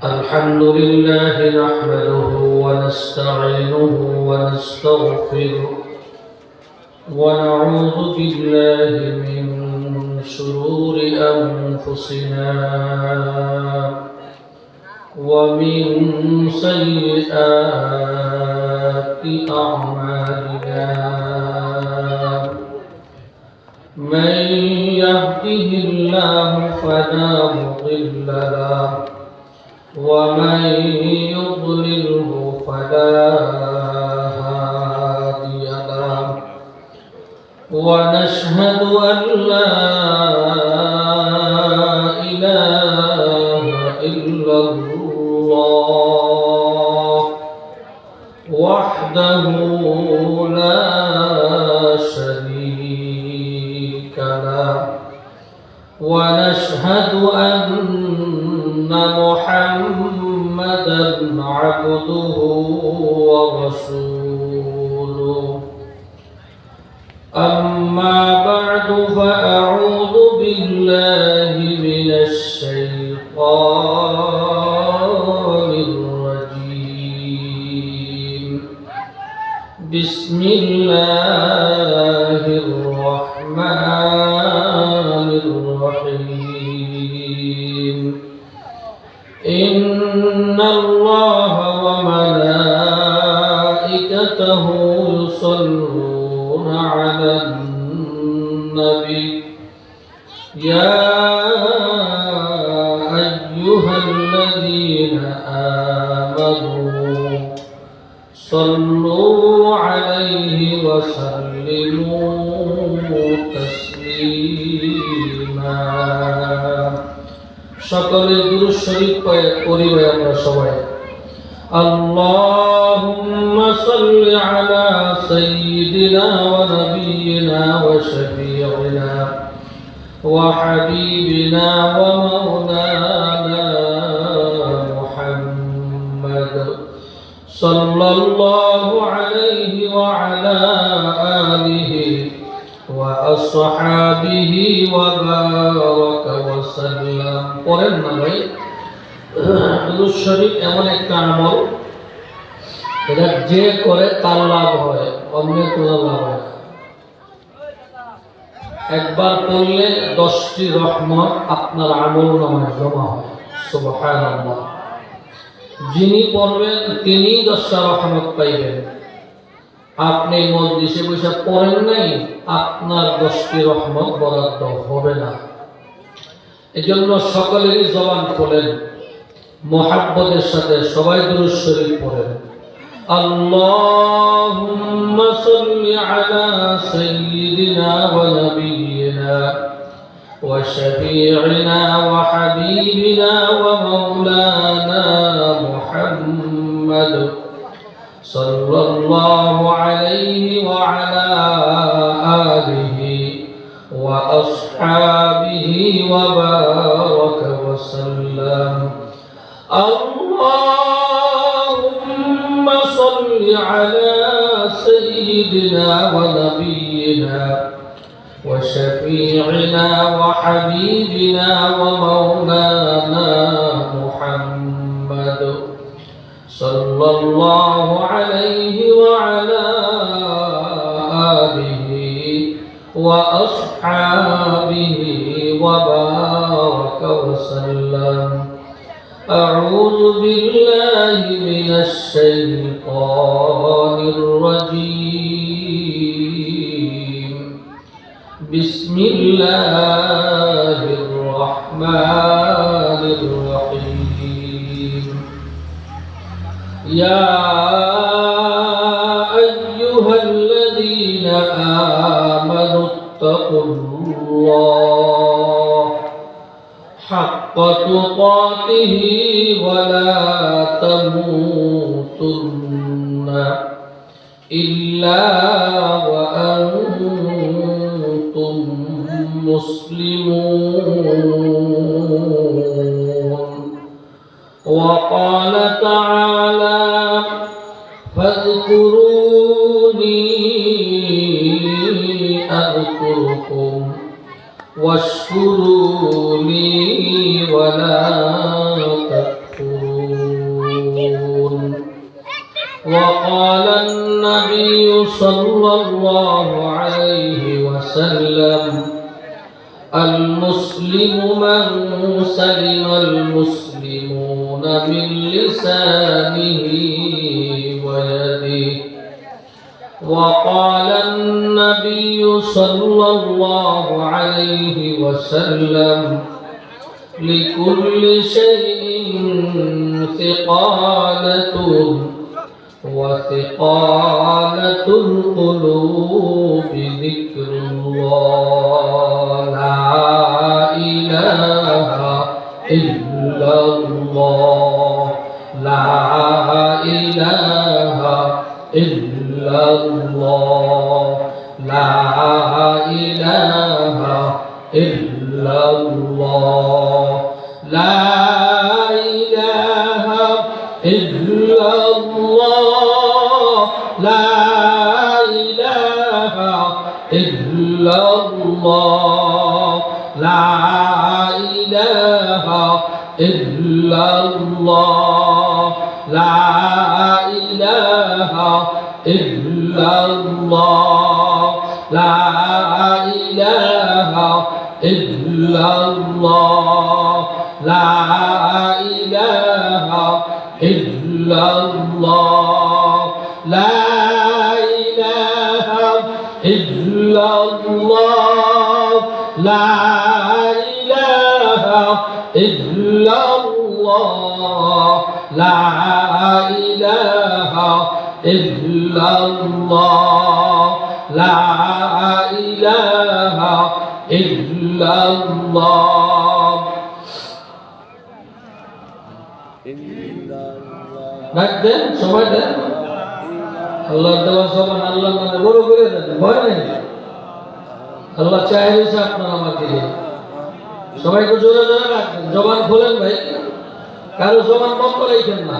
الحمد لله نحمده ونستعينه ونستغفره ونعوذ بالله من شرور أنفسنا ومن سيئات أعمالنا من يهده الله فلا مضل له ومن يضلله فلا هادي له ونشهد أن لا إله إلا الله وحده لا شريك له ونشهد أن محمدًا عبده ورسوله أما بعد فأعوذ بالله من الشيطان الرجيم بسم الله الرحمن الرحيم إن الله وملائكته يصلون على النبي يا أيها الذين آمنوا صلوا عليه وسلموا تسليما সকলে দুরূদ শরীফ পড়ি আমরা সবাই আল্লাহুম্মা সাল্লি আলা সাইয়্যিদিনা ওয়া নাবিয়িনা ওয়া শাফিঈনা ওয়া হাবিবিনা ওয়া মাওলানা মুহাম্মদ সাল্লাল্লাহু আলাইহি ওয়া আলা আলিহি وأصحابه وبارك وسلم পড়েন না ভাই দুরূদ শরীফ এমন একটা আমল এটা যে করে তার লাভ হয় অন্যের কোনো লাভ হয় না একবার পড়লে 10টি রহমত আপনার আমলনামায় জমা হয় সুবহানাল্লাহ যিনি পড়বেন তিনি 10টা রহমত পাইবেন আপনি মজলিসে বসে পড়েন নাই আপনার 10টি রহমত বরাদ্দ হবে না এজন্য সকলেরই জবান খোলেন মুহাব্বতের সাথে সবাই দুরূদ শরীফ পড়েন আল্লাহুম্মা সাল্লি আলা সাইয়্যিদিনা ওয়া নাবিয়িনা ওয়া শাফিঈনা ওয়া হাবিবিনা ওয়া মাওলানা মুহাম্মদ صلى الله عليه وعلى آله وأصحابه وبارك وسلم اللهم صل على سيدنا ونبينا وشفيعنا وحبيبنا ومولانا محمد صلى الله عليه وعلى آله وأصحابه وبارك وسلم أعوذ بالله من الشيطان الرجيم بسم الله الرحمن الرحيم يا أيها الذين آمنوا اتقوا الله حق تقاته ولا تموتن إلا وأنتم مسلمون وقال تعالى فاذكروني أذكركم واشكروا لي ولا تكفرون. وقال النبي صلى الله عليه وسلم المسلم من سلم المسلمون من لسانه ويده. وقال النبي صلى الله عليه وسلم لكل شيء ثقالة وثقالة القلوب ذكر الله لا إله إلا الله لا إله إلا الله لا إله إلا الله لا إله إلا الله لا إله إلا الله لا إله إلا الله لا إله إلا الله لا إله إلا الله لا إله إلا الله لا إله إلا الله لا إله إلا الله لا إله إلا الله لا إله إلا الله. রাখবেন সবাই দেন আল্লাহ দেওয়া সমান আল্লাহ মানে বড় করে দেন ভয় নেই আল্লাহ চাই রয়েছে আপনার আমাকে সবাইকে জোরে জোরে রাখবেন জবান খোলেন ভাই কারো জবান বন্ধ রাখেন না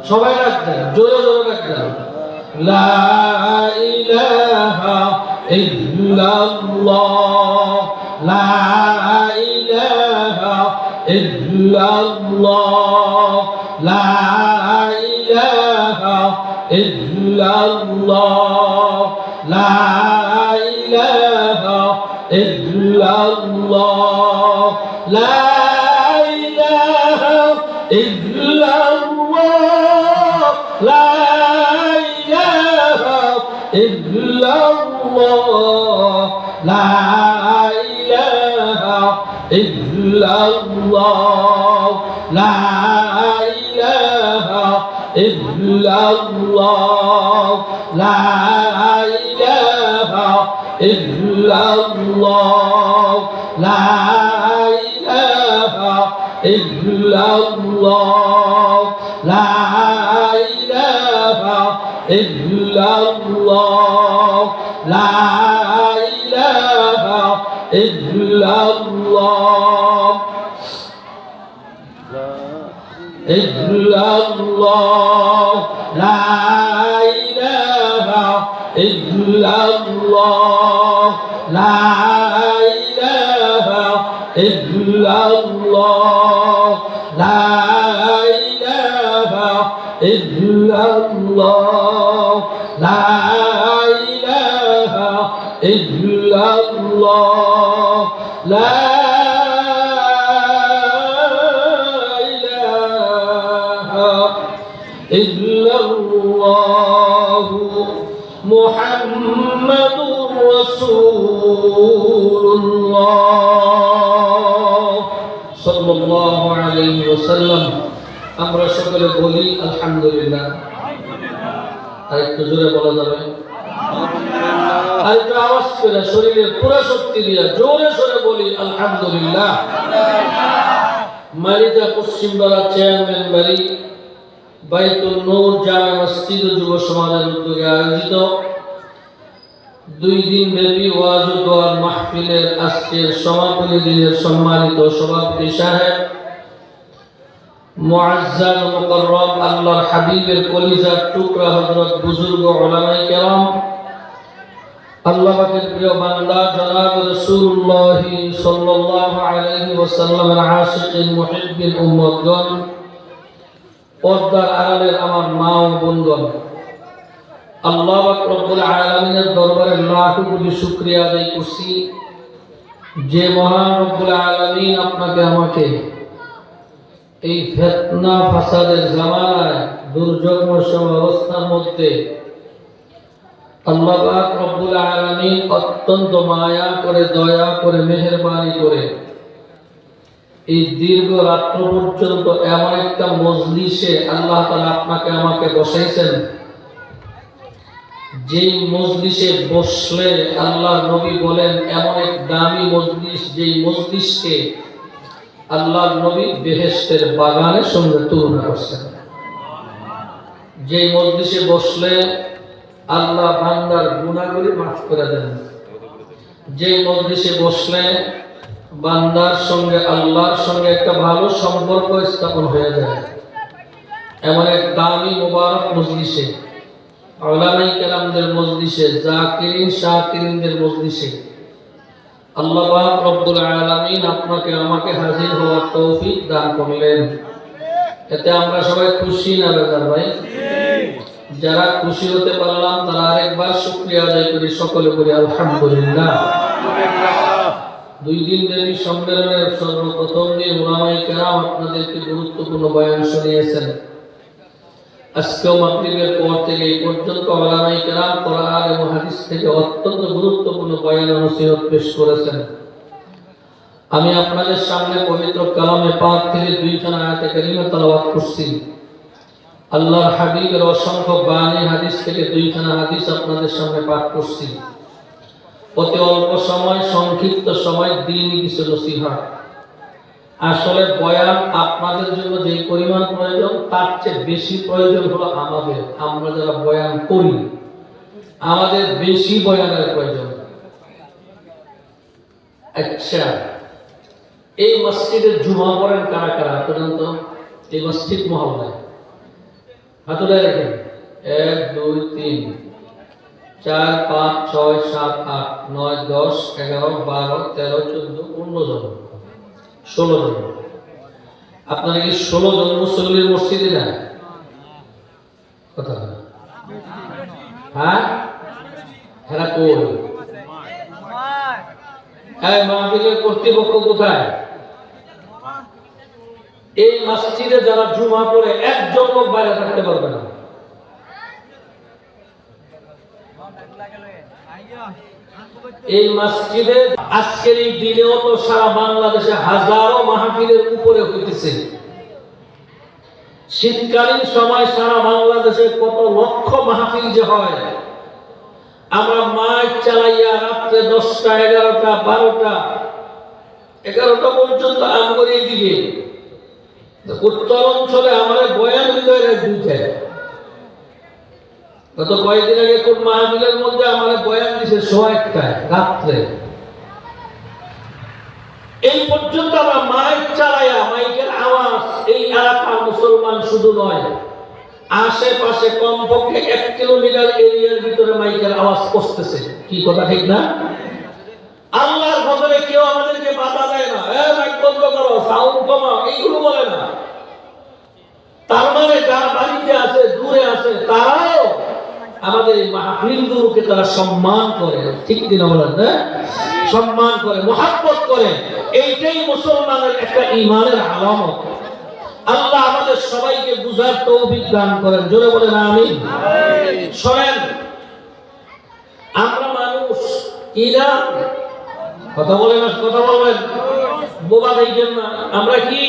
সবাই রাখবেন জোরে জোরে রাখবেন লা ইলাহা ইল্লাল্লাহ লা ইলাহা ইল্লাল্লাহ লা ইলাহা ইল্লাল্লাহ লা ইলাহা ইল্লাল্লাহ লা ইলাহা ইল্লাল্লাহ লা ইলাহা ইল্লাল্লাহ লা ইলাহা ইল্লাল্লাহ লা ইলাহা ইল্লাল্লাহ লা ইলাহা ইল্লাল্লাহ লা ইলাহা ইল্লাল্লাহ লা ইলাহা ইল্লাল্লাহ লা ইলাহা ইল্লাল্লাহ ইল্লাল্লাহ লা ইলাহা ইল্লাল্লাহ লা ইলাহা ইল্লাল্লাহ লা ইলাহা ইল্লাল্লাহ লা ইলাহা ইল্লাল্লাহ লা মুহাম্মাদুর রাসূলুল্লাহ সাল্লাল্লাহু আলাইহি ওয়াসাল্লাম। আমরা সকলে বলি আলহামদুলিল্লাহ। আরেকটু জোরে বলা যাবে? আরেকটু আওয়াজ করে শরীরের পুরো শক্তি দিয়ে জোরে সোরে বলি আলহামদুলিল্লাহ। মালিদা পশ্চিমবাড়া চেয়ারম্যান বাড়ি বাইতুল নূর জামে মসজিদ যুব সমাজের উদ্যোগে আয়োজিত 2 দিন ব্যাপী ওয়াজ ও দোয়ার মাহফিলের আজকের সমাপনী দিনের সম্মানিত সভাপতি সাহেব মুআজ্জাজ মুকাররম আল্লাহর হাবিবের কলিজার টুকরা হযরত বুজুর্গ উলামায়ে কেরাম আল্লাহ পাকের প্রিয় বান্দা জনাব রাসূলুল্লাহ সাল্লাল্লাহু আলাইহি ওয়াসাল্লামের আশিকিন মুহিব্বিন উম্মতগণ, পর্দার আড়ালের আমার মা ও বোনগণ, আল্লাহ পাক রব্বুল আলামিনের দরবারে লাখ কোটি শুকরিয়া আদায় করছি যে মহান রব্বুল আলামিন আপনাকে আমাকে এই ফিতনা ফাসাদের জামানায় দুর্যোগময় অবস্থার মধ্যে আল্লাহ পাক রব্বুল আলামিন অত্যন্ত মায়া করে, দয়া করে, মেহেরবানি করে এই দীর্ঘ রাত্র পর্যন্ত এমন একটা মজলিসে আল্লাহ তাআলা আপনাকে আমাকে বসাইছেন, যেই মজলিসে বসলে আল্লাহর নবী বলেন এমন এক দামি মজলিস, যেই মজলিসকে আল্লাহর নবী বেহেশতের বাগানের সঙ্গে তুলনা করছেন। যেই মজলিসে বসলে আল্লাহ বান্দার গুনাহগুলি মাফ করে দেন, যেই মজলিসে বসলে বান্দার সঙ্গে আল্লাহর সঙ্গে একটা ভালো সম্পর্ক স্থাপন হয়ে যায়, এমন এক দামি মুবারক মজলিসে, উলামায়ে কেরামদের মজলিসে, জাকিরিন শাকিরিনদের মজলিসে আল্লাহ পাক রব্বুল আলামিন আপনাকে আমাকে হাজির হওয়ার তৌফিক দান করলেন। এতে আমরা সবাই খুশি না বেজার ভাই? যারা খুশি হতে পারলাম তারা আরেকবার শুকরিয়া আদায় করি, সকলে বলি আলহামদুলিল্লাহ। 2 দিন ব্যাপী সম্মেলনের সর্বপ্রথম দিন উলামায়ে কেরাম আপনাদেরকে গুরুত্বপূর্ণ বয়ান শুনিয়েছেন। আজকেও মাগরিবের পর থেকে এই পর্যন্ত উলামায়ে কেরাম কোরআন এবং হাদিস থেকে অত্যন্ত গুরুত্বপূর্ণ বয়ান ও নসিহত পেশ করেছেন। আমি আপনাদের সামনে পবিত্র কালামে পাক থেকে 2খানা আয়াতে কারিমা তেলাওয়াত করছি। আল্লাহর হাবিবের অসংখ্য বাণী হাদিস থেকে 2খানা হাদিস আপনাদের সামনে পাঠ করছি। অতি অল্প সময়, সংক্ষিপ্ত সময় দ্বীনি কিছু নসিহত। আসলে বয়ান আপনাদের জন্য যে পরিমাণ প্রয়োজন তার চেয়ে বেশি প্রয়োজন হলো আমাদের। আমরা যারা বয়ান করি আমাদের বেশি বয়ানের প্রয়োজন। আচ্ছা, এই মসজিদে জুমা পড়েন কারা কারা? পর্যন্ত এই মসজিদ মহল্লায় হাতুলে রাখেন। 1 2 3 4 5 6 7 8 9 10 11 12 13 14 15 জন, 16 জন। আপনারা কি 16 জন মুসল্লির মসজিদে না? কথা হ্যাঁ, এরা কই? এই মাহফিলের কর্তৃপক্ষ কোথায়? এই মসজিদে যারা জুমা পড়ে একজন লোক বাইরে থাকতে পারবে না। এই মসজিদে আজকের এই দিনেও তো সারা বাংলাদেশে হাজারো মাহফিলের উপরে হইতেছে। শীতকালীন সময় সারা বাংলাদেশে কত লক্ষ মাহফিল যে হয়। আমরা মাইক চালাইয়া রাত্রে 10টা 11টা 12টা পর্যন্ত আমগরের দিকে উত্তর অঞ্চলে আমাদের বয়ান হৃদয়ের দুইটা। গত কয়েকদিন আগে কোন মাহফিলের মধ্যে আমাদের বয়ান দিছে 1:01 রাত্রে। এই পর্যন্ত আমরা মাইক চালাইয়া, মাইকের আওয়াজ এই এলাকার মুসলমান শুধু নয়, আশেপাশে কমপক্ষে 1 কিলোমিটার এরিয়ার ভিতরে মাইকের আওয়াজ পৌঁছতেছে। কি কথা ঠিক না? আল্লাহর ফজলে কেউ আমাদেরকে বাধা দেয় না, মাইক বন্ধ করো, সাউন্ড কমাও, এইগুলো বলে না। তার মানে যারা বাড়িতে আছে, দূরে আছে, তারাও আমাদের এই মাহফিলগুলোকে তারা সম্মান করে। ঠিক কিনা বলেন? না, সম্মান করে, মহব্বত করে। এইটাই মুসলমানের একটা ঈমানের আলামত। আল্লাহ আমাদের সবাইকে বুঝার তৌফিক দান করেন। জোরে বলেন আমিন। শোনেন, আমরা মানুষ কি না? কথা বলেন, কথা বলবেন, বোবা দেখবেন না। আমরা কি?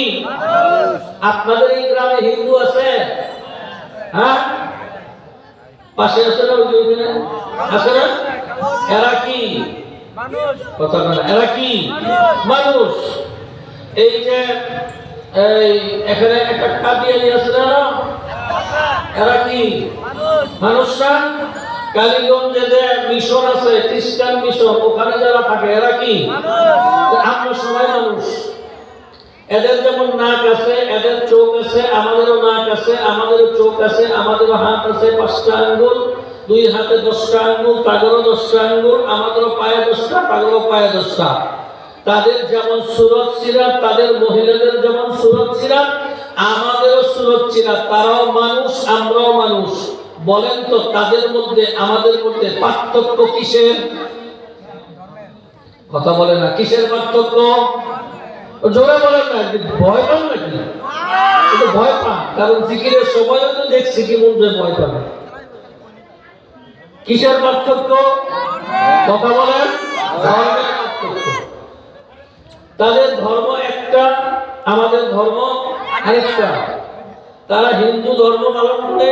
আপনাদের এই গ্রামে হিন্দু আছে? হ্যাঁ, পাশে আছে না? আছে না? এরা কি কথা বলে? এরা কি মানুষ? এই যে এখানে একটা কাদিয়ানি আছে না, এরা কি মানুষ না? কালীগঞ্জে যে মিশন আছে, খ্রিস্টান মিশন, ওখানে যারা থাকে এরা কি? আমরা সবাই মানুষ। এদের যেমন নাক আছে, এদের চোখ আছে, আমাদেরও নাক আছে, আমাদেরও চোখ আছে, আমাদেরও হাত আছে, 5টা আঙ্গুল, দুই হাতে 10টা আঙ্গুল, তাদেরও 10টা আঙ্গুল, আমাদেরও পায়ে 10টা, তাদেরও পায়ে 10টা। তাদের যেমন সুরত সিরাত, তাদের মহিলাদের যেমন সুরত সিরাত, আমাদেরও সুরত সিরাত। তারাও মানুষ, আমরাও মানুষ। বলেন তো তাদের মধ্যে আমাদের মধ্যে পার্থক্য কিসের? কথা বলে না, কিসের পার্থক্য? জোরে বলেন না, ভয় পান নাকি? ভয় পান, কারণ জিকিরের সময়ও তো দেখছি কি মধ্যে ভয় পান। কিসের পার্থক্য? কথা বলেন, ধর্মের পার্থক্য। তাদের ধর্ম একটা, আমাদের ধর্ম আরেকটা। তারা হিন্দু ধর্ম পালন করে,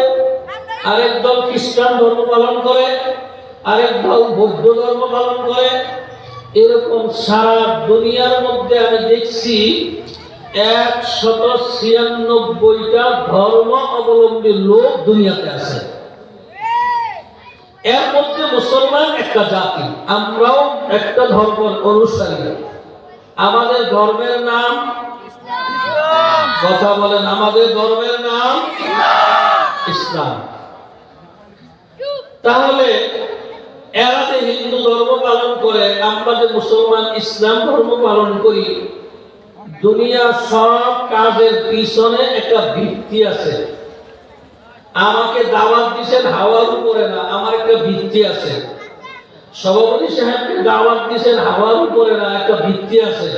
আরেক দল খ্রিস্টান ধর্ম পালন করে, আরেক দল বৌদ্ধ ধর্ম পালন করে। এরকম সারা দুনিয়ার মধ্যে আমি দেখছি 196টা ধর্ম অবলম্বী লোক দুনিয়াতে আছে। এর মধ্যে মুসলমান একটা জাতি, আমরাও একটা ধর্মের অনুসারী। আমাদের ধর্মের নাম, কথা বলেন, আমাদের ধর্মের নাম ইসলাম। তাহলে এরা যে হিন্দু ধর্ম পালন করে, আমরা যে মুসলমান ইসলাম ধর্ম পালন করি, দুনিয়ার সব কাজের পিছনে একটা ভিত্তি আছে। আমাকে দাওয়াত দিয়েছেন হাওয়ার উপরে না, আমার একটা ভিত্তি আছে। সভাপতি সাহেবকে দাওয়াত দিয়েছেন হাওয়ার উপরে না, একটা ভিত্তি আছে।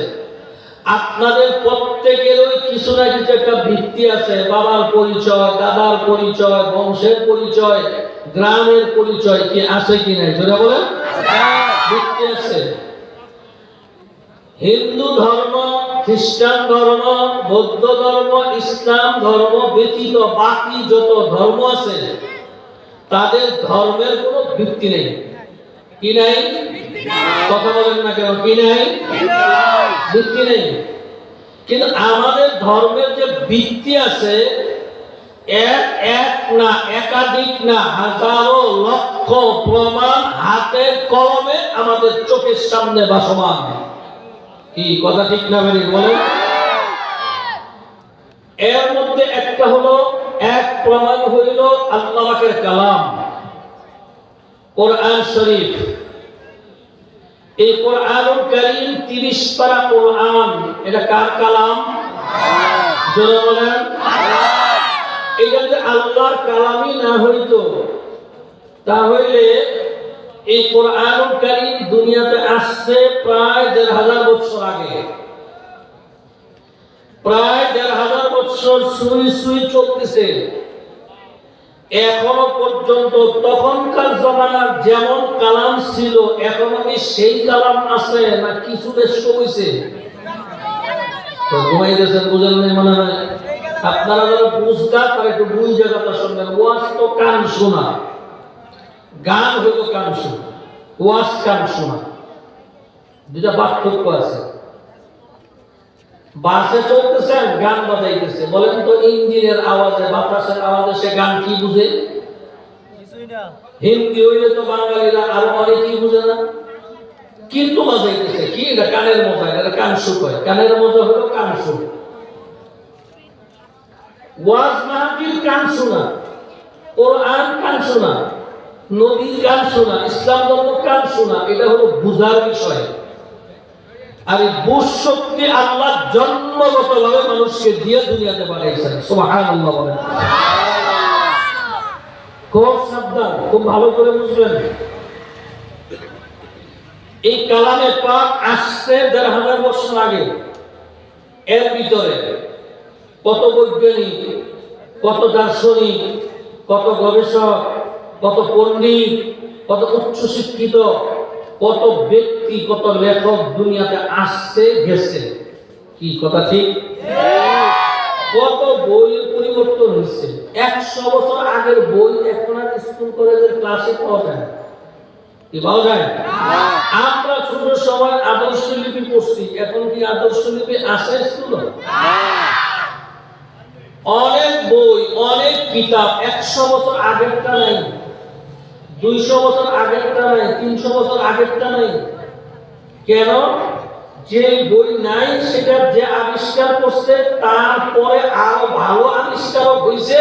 আপনাদের প্রত্যেকেরই কিছু না কিছু একটা ভিত্তি আছে। বাবার পরিচয়, দাদার পরিচয়, বংশের পরিচয়, গ্রামের পরিচয় কি আছে কি নাই? জোরে বলেন, ভিত্তি আছে। হিন্দু ধর্ম, খ্রিস্টান ধর্ম, বৌদ্ধ ধর্ম, ইসলাম ধর্ম ব্যতীত বাকি যত ধর্ম আছে, তাদের ধর্মের কোনো ভিত্তি নেই। কি নাই? কথা বলেন না কেন? কি নাই? ভিত্তি নেই। কিন্তু আমাদের ধর্মের যে ভিত্তি আছে, এক না, একাধিক না, হাজারো লক্ষ প্রমাণ হাতের কলমে আমাদের চোখের সামনে ভাসমান। কি কথা ঠিক না বেরি বলেন? এর মধ্যে একটা হলো, এক প্রমাণ হইল আল্লাহ পাকের কালাম, কোরআন শরীফ। এই কোরআনুল কারীম 30 পারা কোরআন, এটা কার কালাম? জোরে বলেন। এটা যদি আল্লাহর কালামই না হইতো, তাহলে এই কোরআনুল কারীম দুনিয়াতে আসছে প্রায় 1500 বছর আগে। প্রায় 1500 বছর সুই সুই চলতেছে এখনো পর্যন্ত। তখনকার জমানার যেমন কালাম ছিল, এখনো কি সেই কালাম আছে না কিছু দেশ কমেছে? ঘুমাই গেছেন, বুঝেন নাই মনে হয়। আপনারা যারা বুঝতা তারা একটু ভুল জায়গাটা শুনবেন। ওয়াজ তো কান শোনা, গান হইল কান শোনা, ওয়াজ কান শোনা, দুটা পার্থক্য আছে। বাসে চলতেছেন, গান বাজাইতেছে, বলেন তো ইঞ্জিনের আওয়াজে, বাতাসের আওয়াজে সে গান কি বুঝে? হিন্দি হইলে তো বাঙালিরা আরো অনেকেই বুঝে না, কিন্তু বাজাইতেছে কি? এটা কানের মজা, এটা কান সুখ হয়। কানের মজা হলো কান সুখ। ওয়াজ মাহফিল কান শোনা, কোরআন কান শোনা, নবী কান শোনা, ইসলাম ধর্ম কান শোনা, এটা হলো বুঝার বিষয়। আর এই বুঝ শক্তি আল্লাহ জন্মগতভাবে মানুষকে দিয়ে দুনিয়াতে পাঠিয়েছেন। সুবহানাল্লাহ বলেন। খুব সাবধান, খুব ভালো করে বুঝবেন। এই কালামে পাক আসছে 1500 বছর আগে। এর ভিতরে কত বৈজ্ঞানিক, কত দার্শনিক, কত গবেষক, কত পণ্ডিত, কত উচ্চ শিক্ষিত, কত ব্যক্তি, কত লেখক দুনিয়াতে আসছে গেছে। কি কথা ঠিক? কত বইয়ের পরিবর্তন হচ্ছে। 100 বছর আগের বই এখন আর স্কুল কলেজের ক্লাসে পাওয়া যায় না। কি পাওয়া যায়? আমরা ছোট সময় আদর্শ লিপি পড়ছি, এখন কি আদর্শ লিপি আসে স্কুলে? অনেক বই, অনেক কিতাব 100 বছর আগেরটা নাই, 200 বছর আগেরটা নাই, 300 বছর আগেরটা নাই। কেন? যে বই নাই সেটা যে আবিষ্কার করছে তারপরে আরো ভালো আবিষ্কার হয়েছে,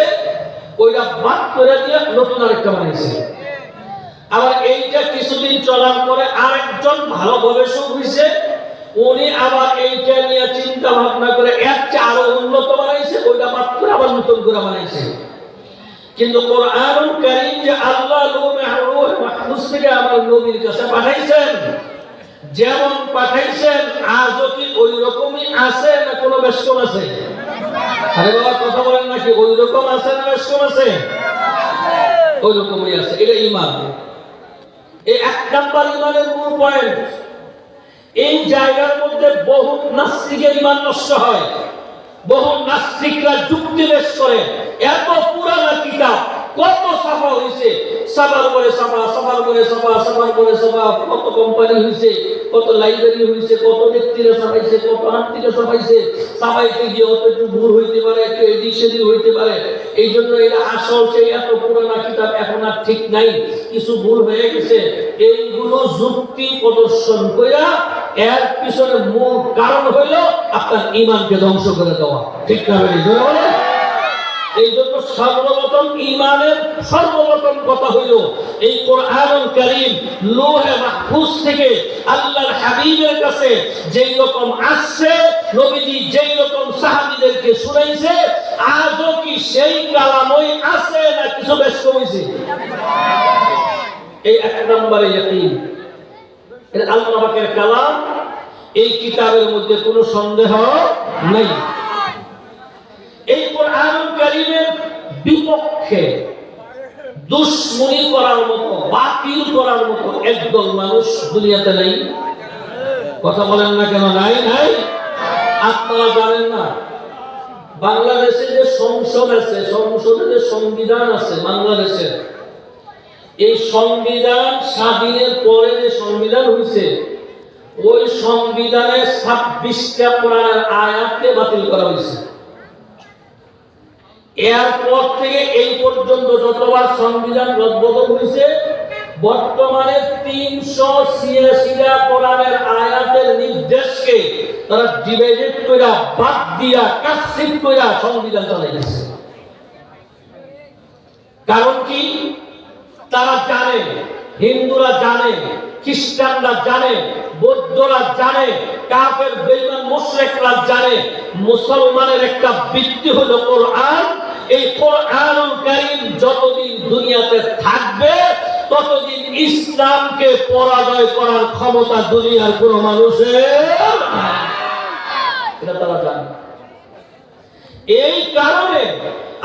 ওইটা বাদ করে দিয়ে নতুন আরেকটা বানিয়েছে। আবার এইটা কিছুদিন চলার পরে আরেকজন ভালো গবেষক হইছে, উনি আবার এইটা নিয়ে চিন্তা ভাবনা করে এর চেয়ে আরো উন্নত বানাইছে, ওইটা বাদ করে আবার নতুন করে বানাইছে। কিন্তু কোরআনুল কারীম যে আল্লাহ লৌহ মাহফুজ থেকে আমার নবীর কাছে পাঠাইছেন, যেমন পাঠাইছেন আজও কি ওই রকমই আছে না কোনো বেশকম আছে? আরে বাবা কথা বলেন নাকি, ওই রকম আছে না বেশকম আছে? ওই রকমই আছে। এটা ঈমান। এই এক নাম্বার ঈমানের মূল পয়েন্ট। এই জায়গার মধ্যে বহু নাস্তিকের ঈমান নষ্ট হয়। বহু নাস্তিকরা যুক্তি পেশ করে, এত পুরানা কিতাব, কত ছাপা হয়েছে, ছাপার পরে ছাপা, ছাপার পরে ছাপা, ছাপার পরে ছাপা, কত কোম্পানি হয়েছে, কত লাইব্রেরি হয়েছে, কত ব্যক্তিরা ছাপাইছে, কত আত্মীয় ছাপাইছে, ছাপাইতে গিয়ে অত একটু ভুল হইতে পারে, একটু এদিক সেদিক হইতে পারে। এই জন্য এরা আসল সেই এত পুরানা কিতাব এখন আর ঠিক নাই, কিছু ভুল হয়ে গেছে। এইগুলো যুক্তি প্রদর্শন কইরা এর পিছনে মূল কারণ হইল আপনার ঈমানকে ধ্বংস করে দেওয়া। ঠিক না বলে? এই জন্য সর্বপ্রথম ঈমানের সর্বপ্রথম কথা হইল এই কোরআনুল কারীম লৌহে মাহফুজ থেকে আল্লাহর হাবিবের কাছে যেই রকম আসছে, নবীজি যেই রকম সাহাবীদেরকে শুনাইছে, আজও কি সেই কালামই আছে না কিছু বেশ কমেছে? এই এক নম্বরে ইয়াকিন। এটা আল্লাহ পাকের কালাম, এই কিতাবের মধ্যে কোনো সন্দেহ নাই। এই কোরআনুল কারীমের বিপক্ষে দুশমনি করার মতো, বাতিল করার মতো একদল মানুষ দুনিয়াতে নাই। কথা বলেন না কেন? নাই। আপনারা জানেন না, বাংলাদেশে যে সংসদ আছে, সংসদে যে সংবিধান আছে বাংলাদেশের, এই সংবিধান স্বাধীনের পরে যে সংবিধান হয়েছে, ওই সংবিধানে 26টা কোরআনের আয়াতকে বাতিল করা হয়েছে। এরপর থেকে এই পর্যন্ত যতবার সংবিধান রদবদল হয়েছে, বর্তমানে 386টা কোরআনের আয়াতের নির্দেশকে তারা ডিভাইডেড কইরা, বাদ দিয়া, কাটছিট কইরা সংবিধান চালাইছে। কারণ কি? তারা জানে, হিন্দুরা জানে, খ্রিস্টানরা জানে, বৌদ্ধরা জানে, কাফের বেঈমান মুশরিকরা জানে, মুসলমানের একটা ভিত্তি হলো কোরআন। এই কোরআনুল কারীম যতদিন দুনিয়াতে থাকবে, ততদিন ইসলামকে পরাজয় করার ক্ষমতা দুনিয়ার কোনো মানুষের, এটা তারা জানে। এই কারণে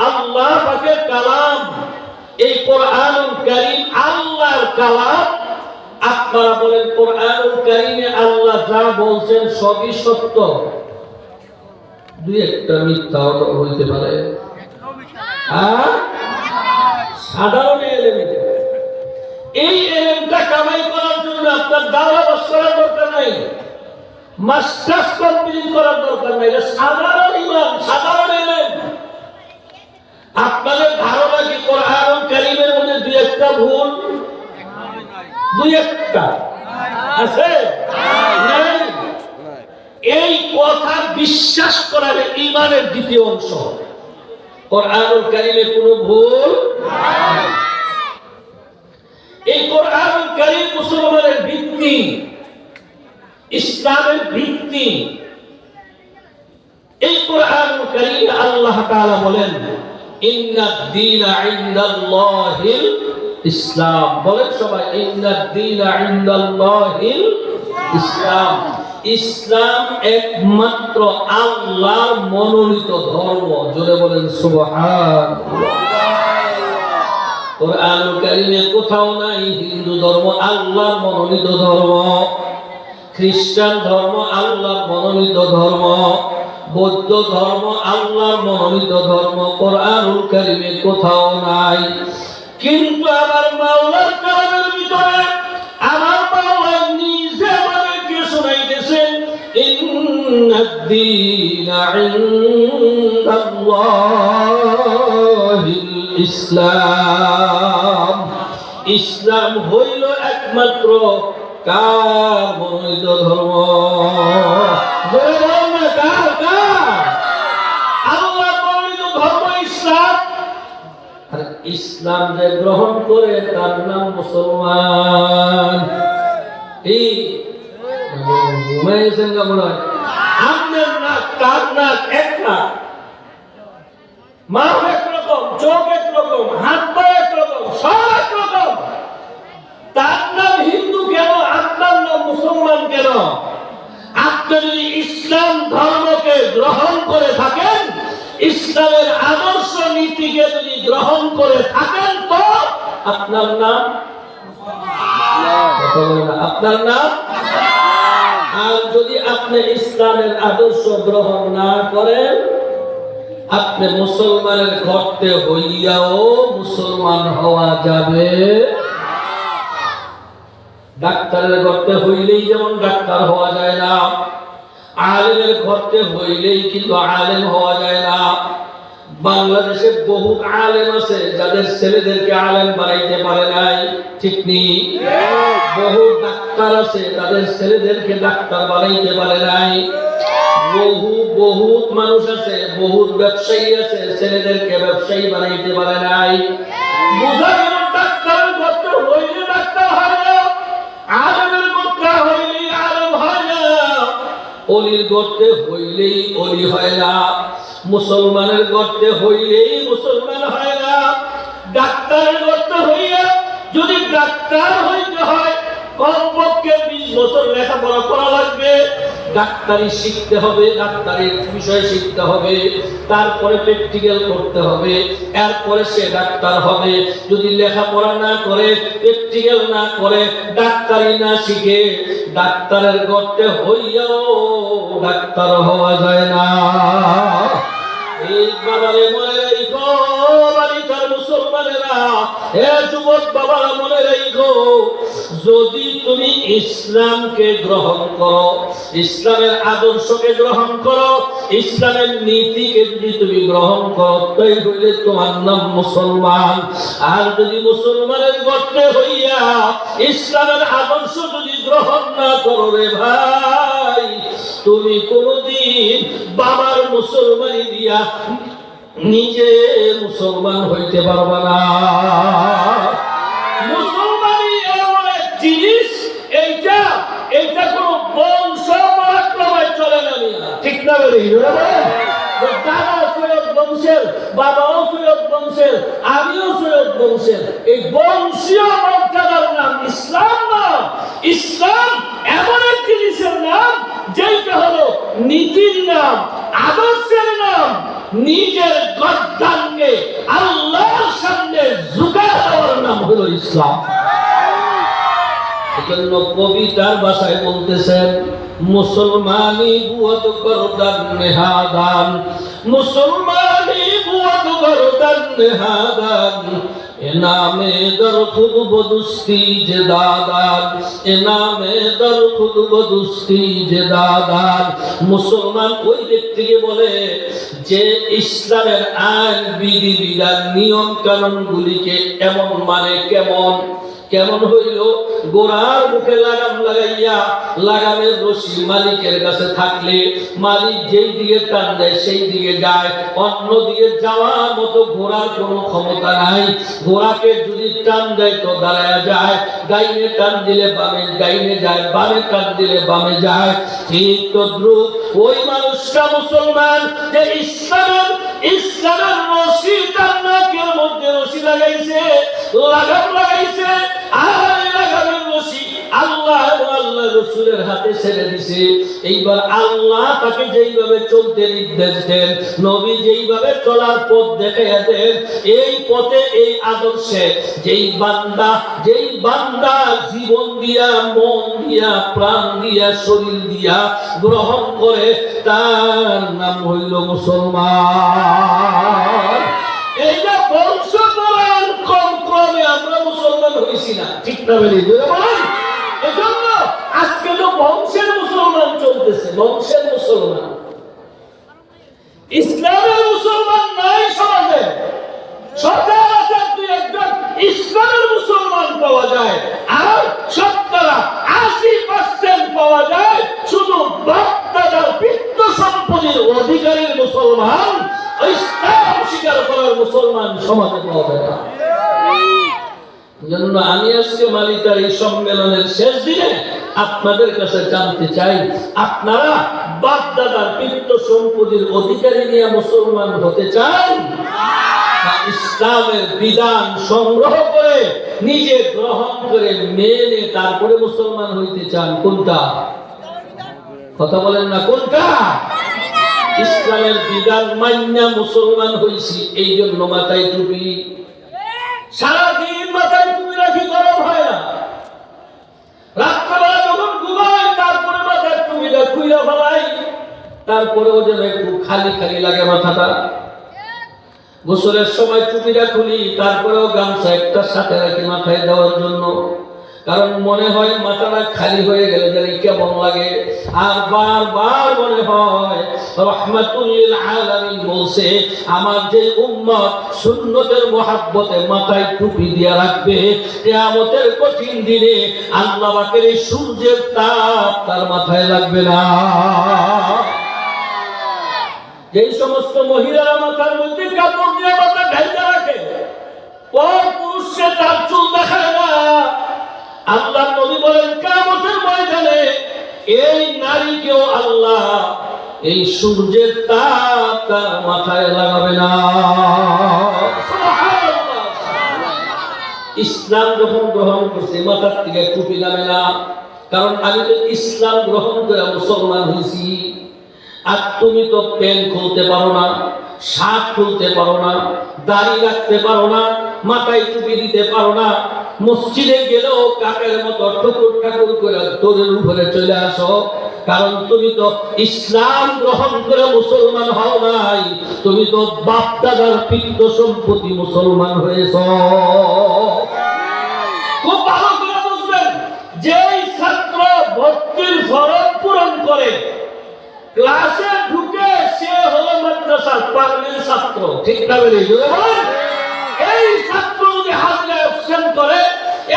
আল্লাহ পাকের কালাম, এই কোরআনুল কারীম আল্লাহর কালাম। আপনারা বলেন কোরআনুল কারীমে আল্লাহ যা বলছেন সবই সত্য, দুই একটা মিথ্যা হইতে পারে। সাধারণ এলেম, এই এলেমটা কামাই করার জন্য আপনার দাওয়া করার দরকার নাই, মাস্টার্স কমপ্লিট করার দরকার নাই। সাধারণ ঈমান, সাধারণ এলেম। আপনাদের ধারণা কি কোরআনুল কারীমের মধ্যে দুই একটা ভুল, দুই একটা আছে? এই কথা বিশ্বাস করার ঈমানের দ্বিতীয় অংশ। কোরআনুল কারীমে কোনো ভুল নাই। এই কোরআনুল কারীম মুসলমানের ভিত্তি, ইসলামের ভিত্তি। এই কোরআনুল কারীমে আল্লাহ তাআলা বলেন, ইন্নাদ দীনা ইনদাল্লাহিল ইসলাম। বলেন সবাই, ইন্নাদ দীনা ইনদাল্লাহিল ইসলাম। ইসলাম একমাত্র আল্লাহর মনোনীত ধর্ম। জোরে বলেন সুবহানাল্লাহ। কোরআনুল কারীমে কোথাও নাই হিন্দু ধর্ম আল্লাহর মনোনীত ধর্ম, খ্রিস্টান ধর্ম আল্লাহর মনোনীত ধর্ম, বৌদ্ধ ধর্ম আল্লাহর মনোনীত ধর্ম। কোরআনুল কারীমে কোথাও নাই। কিন্তু আমার মাওলার কালামের ভিতরে আমার মাওলা নিজে আমাদেরকে শোনাইতেছেন, ইন্নাদ দীনা ইনদাল্লাহিল ইসলাম। ইসলাম হইল একমাত্র কার মনোনীত ধর্ম? আল্লাহর মনোনীত ধর্ম ইসলাম। আর ইসলাম যে গ্রহণ করে তার নাম মুসলমান। এই ঘুমাইছেন কেমন হয়? আপনার নাক তার নাক এক না, মা একরকম, চোখ একরকম, হাত পা একরকম, সব একরকম। তার নাম হিন্দু কেন, আপনার নাম মুসলমান কেন? আপনি যদি ইসলাম ধর্মকে গ্রহণ করে থাকেন, ইসলামের আদর্শ নীতিকে যদি গ্রহণ করে থাকেন, তো আপনার নাম আপনার নাম। আর যদি আপনি ইসলামের আদর্শ গ্রহণ না করেন, আপনি মুসলমানের ঘরতে হইয়াও মুসলমান হওয়া যাবে। ডাক্তারের ঘরতে হইলেই যেমন ডাক্তার হওয়া যায় না, আলেমের ঘরতে হইলেই কিন্তু আলেম হওয়া যায় না। বাংলাদেশে বহু আলেম আছে যাদের ছেলেদেরকে আলেম বানাইতে পারে নাই, ঠিক নেই? বহু ডাক্তার আছে তাদের ছেলেদেরকে ডাক্তার বানাইতে পারে নাই। বহুত মানুষ আছে, বহুত ব্যবসায়ী আছে, ছেলেদেরকে ব্যবসায়ী বানাইতে পারে নাই। বোঝা গেল ডাক্তারের ঘরতে হইলে ডাক্তার হয় না, আলেমের ঘরতে হইলেই আলেম হয় না, অলির ঘরতে হইলেই অলি হয় না, মুসলমানের গর্তে হইলেই মুসলমান হয় না। ডাক্তারের গর্তে হইয়া যদি ডাক্তার হইতে হয়, কমপক্ষে 20 বছর লেখাপড়া করা লাগবে। ডাক্তারি শিখতে হবে, ডাক্তারের বিষয় শিখতে হবে, তারপরে প্র্যাকটিক্যাল করতে হবে, এরপরে সে ডাক্তার হবে। যদি লেখাপড়া না করে, প্র্যাকটিক্যাল না করে, ডাক্তারি না শিখে, ডাক্তারের গর্তে হইয়াও ডাক্তার হওয়া যায় না। এই বাবারে মনে রাখো, বাড়িটার মুসলমানেরা, হে যুবক বাবারা মনে রাখো, যদি তুমি ইসলামকে গ্রহণ করো, ইসলামের আদর্শকে গ্রহণ করো, ইসলামের নীতিকে যদি তুমি গ্রহণ করো, তাই হইলে তোমার নাম মুসলমান। আর যদি মুসলমানের গর্তে হইয়া ইসলামের আদর্শ যদি গ্রহণ না করো রে ভাই, তুমি কোনদিন বাবার মুসলমানি দিয়া নিজে মুসলমান হইতে পারবা না। মুসলমানি এমন এক জিনিস, এইটা কোন বংশ পরাক্রমে চলে না, ঠিক না? দাদা সৈয়দ বংশের, বাবাও সৈয়দ বংশের, আমিও সৈয়দ বংশের। এই বংশীয় মর্যাদার নাম ইসলাম না। ইসলাম এমন এক জিনিসের নাম যেটা হলো নীতির নাম, আদর্শের নাম। নিজের গর্দানকে আল্লাহর সামনে ঝুঁকায় দেওয়ার নাম হলো ইসলাম। এজন্য কবিতার ভাষায় বলতেছেন, মুসলমানি বুয়াদ গর্দান নেহাদান, মুসলমানি বুয়াদ গর্দান নেহাদান, এনামে দর খুদ বদুস্তি যে দাদান, এনামে দর খুদ বদুস্তি যে দাদান। মুসলমান ওই ব্যক্তিকে বলে যে ইসলামের আইন বিধি বিধান নিয়ম কানুন গুলিকে এমন মানে কেমন হইল, গোড়ার মুখে লাগাম লাগাইয়া লাগামের রশি মালিকের কাছে থাকলে মালিক যেই দিকে টান দেয় সেই দিকে যায়, অন্য দিকে যাওয়ার মতো ঘোড়ার কোনো ক্ষমতা নাই। ঘোড়াকে যদি টান দেয় তো দাঁড়ায় যায়, ডাইনে টান দিলে বামে ডাইনে যায়, বামে টান দিলে বামে যায়। ঠিক তদ্রুপ ওই মানুষটা মুসলমান যে ইসলামের রশি তার নাকের মধ্যে রশি লাগাইছে, লাগাম লাগাইছে, আর লাগামের রশি আল্লাহ এবং আল্লাহ রাসূলের হাতে ছেড়ে দিছে। এইবার আল্লাহ তাকে যেইভাবে চলতে নির্দেশ দেন, নবী যেইভাবে চলার পথ দেখাইয়া দেন, এই পথে এই আদর্শে যেই বান্দা জীবন দিয়া, মন দিয়া, প্রাণ দিয়া, শরীর দিয়া গ্রহণ করে, তার নাম হইল মুসলমান। এইটা বংশ ক্রমে আমরা মুসলমান হইছি না, ঠিক না? এজন্য আজকে তো বংশের মুসলমান চলতেছে, বংশের মুসলমান। ইসলামের মুসলমান নাই সমাজে। সচরাচর দুই একজন ইসলামের মুসলমান পাওয়া যায়, আর 70-80% পাওয়া যায় শুধু বাপ দাদার পিতৃ সম্পত্তির অধিকারীর মুসলমান। ইসলাম স্বীকার করার মুসলমান সমাজে পাওয়া যায় না। জন্য আমি আজকে মালিকার এই সম্মেলনের শেষ দিনে আপনাদের কাছে জানতে চাই, আপনারা বাপ দাদার পিতৃ সম্পত্তির অধিকারী নিয়ে মুসলমান হতে চান, না ইসলামের বিধান সংগ্রহ করে নিজে গ্রহণ করে মেনে তারপরে মুসলমান হইতে চান? কোনটা? কথা বলেন না, কোনটা? ইসলামের বিধান মান্যা মুসলমান হইছি, এই জন্য মাথায় টুপি। সারাদিন মাথায় টুপি রাখি, গরম হয় না। রাত্রেবেলা যখন ঘুমাই তারপরে মাথায় টুপিটা খুইলা ফেলাই, তারপরেও যেন একটু খালি খালি লাগে মাথাটা। গোসলের সময় টুপিটা খুলি, তারপরেও গামছা একটা সাথে রাখি মাথায় দেওয়ার জন্য, কারণ মনে হয় মাথাটা খালি হয়ে গেলে যেন কেমন লাগে। আর বারবার মনে হয় রাহমাতুল লিল আলামিন বলছে, আমার যে উম্মত সুন্নতের মহব্বতে মাথায় টুপি দিয়ে রাখবে, কিয়ামতের কঠিন দিনে আল্লাহ পাকের সূর্যের তাপ তার মাথায় লাগবে না। যে সমস্ত মহিলারা মাথার মধ্যে কাপড় দিয়ে মাথা ঢাকা রাখে, পর পুরুষকে তার চুল দেখায় না, আল্লাহ নবী বলেন কিয়ামতের ময়দানে এই নারীকেও আল্লাহ এই সূর্যের তাপ তার মাথায় লাগাবে না। সুবহানাল্লাহ। ইসলাম যখন গ্রহণ করছে মাথার থেকে টুপি নামে না, কারণ আমি তো ইসলাম গ্রহণ করে মুসলমান হয়েছি। আর তুমি তো প্যান্ট খুলতে পারো না, শার্ট খুলতে পারো না, দাড়ি রাখতে পারো না, মাথায় টুপি দিতে পারো না, মসজিদে গেলেও কাকের মতো ঠুকুর ঠাকুর করে দড়ির উপরে চলে আসো, কারণ তুমি তো ইসলাম গ্রহণ করে মুসলমান হও নাই, তুমি তো বাপ দাদার পিতৃ সম্পত্তি মুসলমান হয়েছ। খুব ভালো করে বুঝবেন, যেই ছাত্র ভর্তির ফরম পূরণ করে ক্লাসে ঢুকে সে হলো মাদ্রাসার পাগল ছাত্র, ঠিক না? এই ছাত্র যদি হাজিরা অ্যাবসেন্ট করে,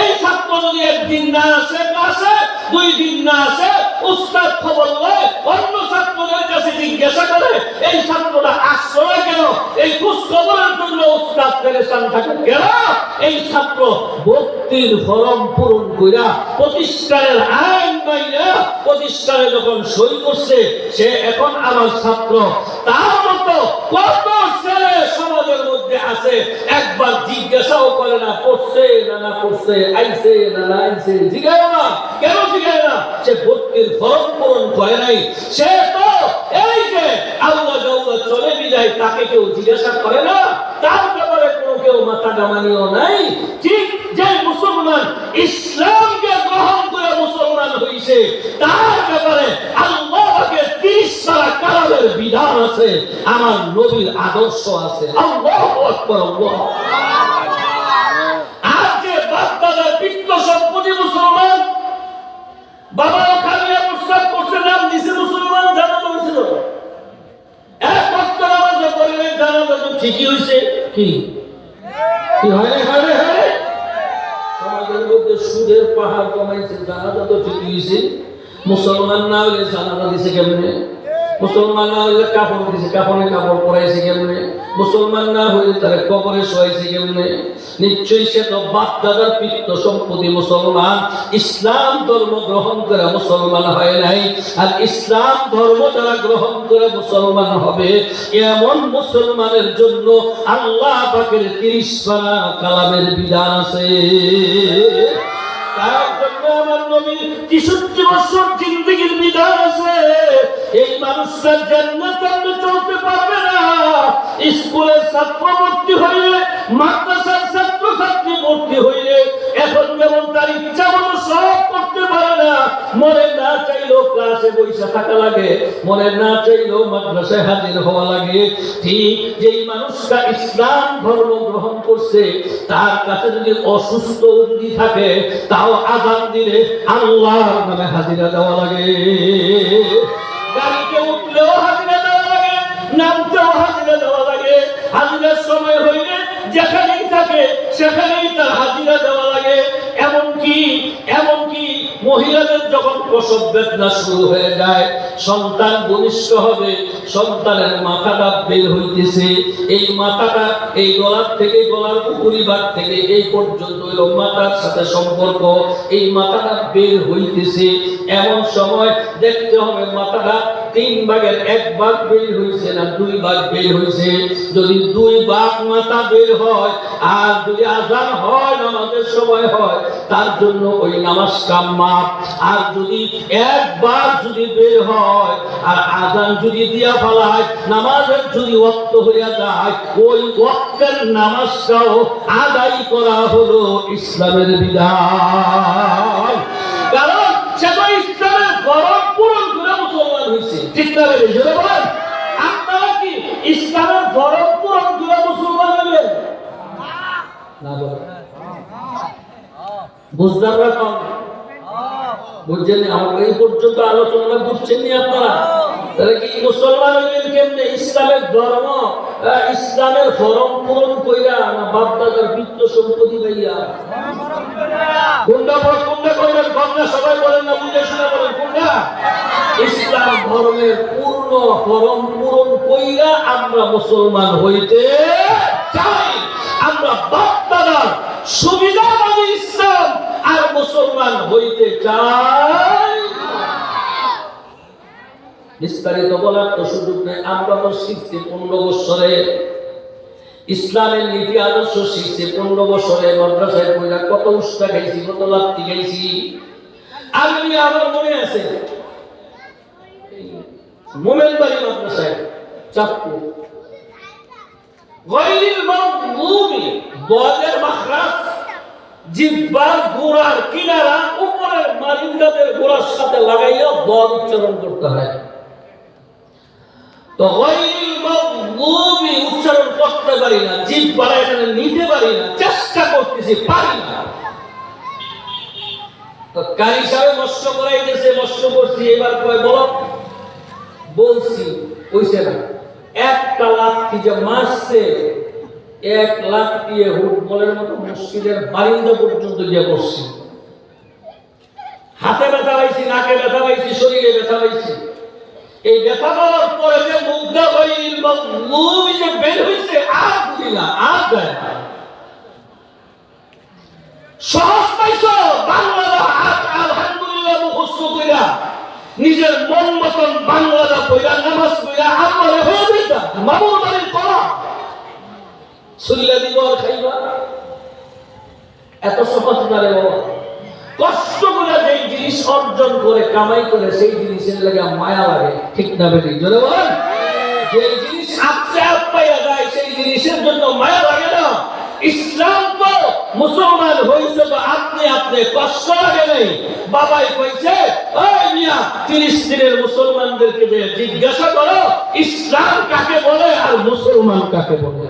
এই ছাত্র যদি একদিন না আসে ক্লাসে, 2 দিন না আসে, উস্তাদ খবর লয়, অন্য ছাত্রদের কাছে জিজ্ঞাসা করে এই ছাত্রটা আসছে না কেন, এই খোঁজ খবরের জন্য উস্তাদ পেরেশান থাকে কেন? এই ছাত্র ভর্তির ফরম পূরণ কইরা প্রতিষ্ঠানের আইন মাইনা প্রতিষ্ঠানে যখন সই করছে, সে এখন আমার ছাত্র। তার মতো কত ছেলে সমাজের মধ্যে আছে, একবার জিজ্ঞাসাও করে না পড়ছে না না পড়ছে, আইছে না না আইছে, জিজ্ঞাসা না। কেন জিজ্ঞাসা না? সে ভর্তির ফরম পূরণ করে নাই। সে তো এই যে আল্লাহ জাল্লাহ চলে বিদায়, তাকে কেউ জিজ্ঞাসা করে না, তার ব্যাপারে কোনো কেউ মাথা ঘামানিও নাই। ঠিক যে মুসলমান ইসলামকে গ্রহণ করে মুসলমান হইছে, তার ব্যাপারে আল্লাহকে 30 সারা কালামের বিধান আছে, আমার নবীর আদর্শ আছে। আল্লাহু আকবার, আল্লাহ। আর যে বাপ দাদার পিতৃ সম্পত্তি মুসলমান, বাবাও খালিয়া প্রস্তাব করছে, নাম দিছে মুসলমান, জানা তো হয়েছিল, এক ওয়াক্ত নামাজ পড়লে জানা তো ঠিকই হয়েছে। কি হয় হয় সমাজের মধ্যে সুদের পাহাড় কমাইছে, জানাজা তো ঠিকই হয়েছে। মুসলমান না হলে জানাজা দিছে কেমনে? মুসলমান না হলে কাপড় দিছে, কাপড়ে কাপড় পরাইছে কেমনে? মুসলমান না হলে তারা কবরে শোয়াইছে কেমনে? নিশ্চয়ই সে তো বাপ দাদার পিতৃ সম্পত্তি মুসলমান, ইসলাম ধর্ম গ্রহণ করে মুসলমান হয় নাই। আর ইসলাম ধর্ম যারা গ্রহণ করে মুসলমান হবে, এমন মুসলমানের জন্য আল্লাহ পাকের 30 পারা কালামের বিধান আছে। তার জন্য আমার নবী 63 বছর জিন্দেগীর বিধান আছে। এই মানুষটা জান্নাতে চলতে পারবে না। স্কুলের ছাত্র ভর্তি হইলে, মাদ্রাসার ছাত্র ছাত্রী ভর্তি হইলে, এখন যেমন তার ইচ্ছা মতো সব করতে পারে না। মনে না চাইলেও ক্লাসে বসে থাকা লাগে, মনে না চাইলেও মাদ্রাসায় হাজির হওয়া লাগে। ঠিক যেই মানুষটা ইসলাম ধর্ম গ্রহণ করছে, তার কাছে যদি অসুস্থ রোগী থাকে, তাও আযান দিলে আল্লাহর নামে হাজিরা দেওয়া লাগে। গাড়িতে উঠলেও হাজিরা দেওয়া লাগে, নামতেও হাজিরা দেওয়া লাগে। হাজিরার সময় হইলে যেখানেই থাকে সেখানেই তার হাজিরা দেওয়া লাগে। এমনকি মহিলাদের যখন প্রসব বেদনা শুরু হয়ে যায়, সন্তান ভূমিষ্ঠ হবে, সন্তানের মাথাটা বের হইতেছে, এই মাথাটা এই গলার থেকে, গলার উপরিভাগ থেকে এই পর্যন্ত মাথার সাথে সম্পর্ক, এই মাথাটা বের হইতেছে। এমন সময় দেখতে হবে মাথাটা 3 ভাগের 1 ভাগ বের হইছে না 2 ভাগ বের হইছে। যদি 2 ভাগ মাথা বের হয় আর যদি আযান হয়, নামাজের সময় হয়, তার জন্য ওই নামাজ কাম্মা। আর যদি 1 ভাগ যদি বের হয় আর আযান যদি দিয়া ফেলায়, নামাজের যদি ওয়াক্ত হইয়া যায়, ওই ওয়াক্তের নামাজটাও আদায় করা হলো ইসলামের বিধান। কারণ সেটা ইসলামের ফরজ পূরণ করে মুসলমান হইছে। ঠিক না রে? জোরে বলেন। আপনারা কি ইসলামের ফরজ পূরণ করে মুসলমান হবেন না? বলেন। বুঝলাম না কম? বুঝছেন? আমার এই পর্যন্ত আলোচনা বুঝছেন নি আপনারা? তাহলে কি মুসলমান হইবেন কেমনে? ইসলামের ধর্ম, ইসলামের ফরম পূরণ কইরা না বাপ দাদার বিত্ত সম্পত্তি পাইয়া? কোনটা কইবেন? কোনটা সবাই বলেন না, বুঝে শুনে বলেন কোনটা? ইসলাম ধর্মের পূর্ণ ফরম পূরণ কইরা আমরা মুসলমান হইতে চাই। আমরা বাপ দাদার সুবিধাবাদী ইসলাম আর মুসলমান হইতে চাই। বিস্তারিত বলার তো সুযোগ নেই। আমরা তো শিখছি 15 বছরে, ইসলামের নীতি আদর্শ শিখছি 15 বছরে। মাদ্রাসায় পড়া কত উস্তা খাইছি, কত লাত্তি খাইছি। আমি আমার মনে আছে মোমেনবাড়ি মাদ্রাসায় চাঁদপুর, গায়রিল মাগদুবি, দাদের মাখরাজ জিহ্বার গোড়ার কিনারা উপরের মালিন্দাদের গোড়ার সাথে লাগাইয়া দদ উচ্চারণ করতে হয়। তো গায়রিল মাগদুবি উচ্চারণ করতে পারি না, জিহ্বার এখানে নিতে পারি না, চেষ্টা করতেছি, পারি না। তো কারি সাহেব মৎস্য করাইতেছে, মৎস্য করছি, এবার কয় বলো, বলছি, কইছে না। একটা লাঠি যে মারছে, 1 লাখ দিয়ে ফুটবলের মতো মসজিদের বারিন্দা পর্যন্ত গিয়ে বসছি। হাতে ব্যথা পাইছি, নাকে ব্যথা পাইছি, শরীরে ব্যথা পাইছি। এই ব্যথা পাওয়ার পরে যে মুগ্ধা হইল বা মুভ যে বের হইছে, আর বুঝি না, আর যায় না। সহজ পাইছো বাংলাটা, আলহামদুলিল্লাহ মুখস্থ কইরা নিজের মন মতন বাংলাটা কইরা নামাজ কইরা আমলে হয়ে যেতা। মামুর বাড়ির করা সুল্লা দিব আর খাইবা, এত সহজ না রে বাবা। কষ্ট করে যেই জিনিস অর্জন করে কামাই করে সেই জিনিসের লাগে মায়া লাগে। ঠিক না বেটি? জোরে বলেন। যে জিনিস আপসে আপ পাইয়া যায় সেই জিনিসের জন্য মায়া লাগে না। ইসলাম তো মুসলমান হইছে তো আপনি কষ্ট লাগে নাই। বাবাই কইছে, ওই মিয়া 30 দিনের মুসলমানদেরকে যে জিজ্ঞাসা করো ইসলাম কাকে বলে আর মুসলমান কাকে বলে।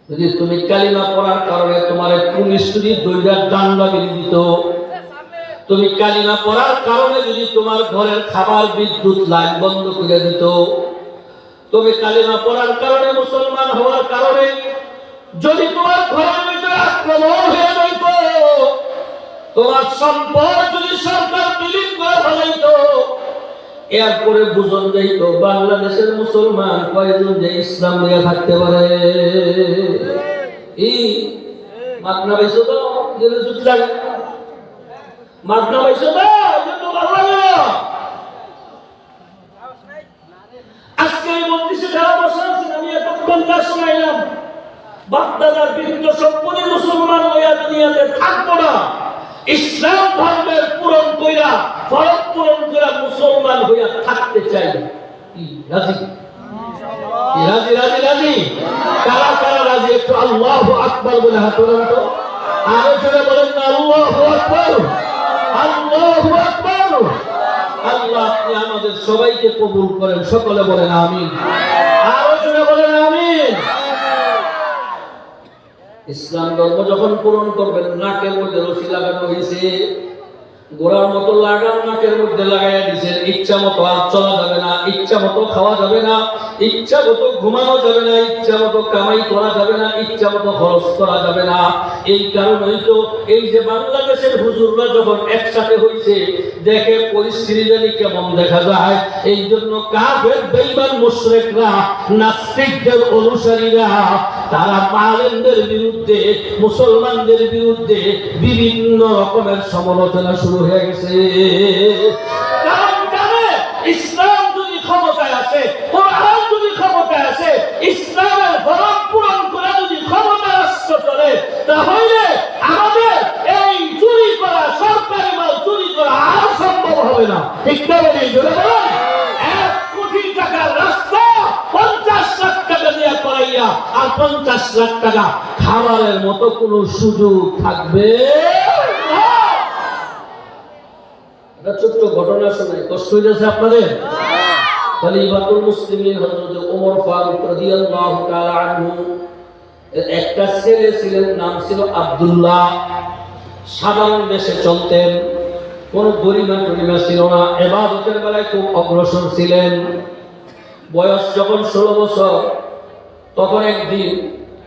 যদি তুমি কালিমা পড়ার কারণে তোমার পুলিশ যদি 2 ডান্ডা মেরে দিত, তুমি কালিমা পড়ার কারণে যদি তোমার ঘরের খাবার বিদ্যুৎ লাইন বন্ধ করে দিত, তুমি কালিমা পড়ার কারণে মুসলমান হওয়ার কারণে যদি তোমার ঘরের ভিতরে আক্রমণ হয়ে যেত, তোমার সম্পদ যদি সরকার বিলীন করে ফেলাইত, এরপরে বুঝন যাইতো বাংলাদেশের মুসলমান কয়জন যে ইসলাম নিয়ে থাকতে পারে। এই মাগনা পাইছো তো, যুদ্ধ লাগে মাগনা পাইছো তো, যুদ্ধ ভালো লাগে না। আজকে এই মন্দিরে যারা বসে আছেন, আমি এতক্ষণ যা শোনাইলাম, বাপদাদার বিরুদ্ধ সম্পূর্ণ মুসলমান হইয়া দুনিয়াতে থাকবো না। ইসলাম ধর্মের পূরণ কইরা, ফরজ পূরণ কইরা মুসলমান হইয়া থাকতে চাই। রাজি? রাজি রাজি রাজি? কারা কারা রাজি? একটু আল্লাহু আকবার বলে হাত তোলেন তো। আরো জোরে বলেন না, আল্লাহু আকবার, আল্লাহু আকবার। আল্লাহ আপনি আমাদের সবাইকে কবুল করেন, সকলে বলেন আমিন। আরো জোরে বলেন আমিন। ইসলাম ধর্ম যখন পূরণ করবেন, নাকের মধ্যে রশি লাগানো হয়েছে, গোড়ার মতো লাগাম নাকের মধ্যে লাগাইয়া দিয়েছেন। ইচ্ছা মতো আর চলা যাবে না, ইচ্ছা মতো খাওয়া যাবে না, ইচ্ছা মতো ঘুমানো যাবে না, ইচ্ছা মতো কামাই করা যাবে না, ইচ্ছা মতো খরচ করা যাবে না। এই কারণেই তো এই যে বাংলাদেশের হুজুররা যখন একসাথে হয়েছে, দেখে পরিস্থিতি জানি কেমন দেখা যায়। এই জন্য কাফের বেঈমান মুশরিকরা, নাস্তিকদের অনুসারীরা, তারা আলেমদের বিরুদ্ধে, মুসলমানদের বিরুদ্ধে বিভিন্ন রকমের সমালোচনা শুরু হয়ে গেছে। কারণ জানে ইসলাম যদি ক্ষমতায় আসে, কোরআন যদি ক্ষমতায় আসে, ইসলামের ফরজ পূরণ করে যদি ক্ষমতা রাষ্ট্র চলে, তাহলে আমাদের এই চুরি করা, সরকারি মাল চুরি করা আর সম্ভব হবে না। ঠিক না বলি? জোরে বলুন। 1 কোটি টাকার রাস্তা 50 লাখ টাকা দিয়ে করাইয়া আর 50 লাখ টাকা খাবারের মতো কোনো সুযোগ থাকবে না। এটা ছোট্ট ঘটনা শুনে কষ্ট হয়েছে আপনাদের? খলিফাতুল মুসলিমিন হযরত ওমর ফারুক রাদিয়াল্লাহু তাআলা আনহু একটা ছেলে ছিলেন, নাম ছিল আব্দুল্লাহ। সাধারণ বেশে চলতেন, কোন গরিমা টরিমা ছিল না, ইবাদতের বেলায় খুব অগ্রসর ছিলেন। বয়স যখন 16 বছর, তখন একদিন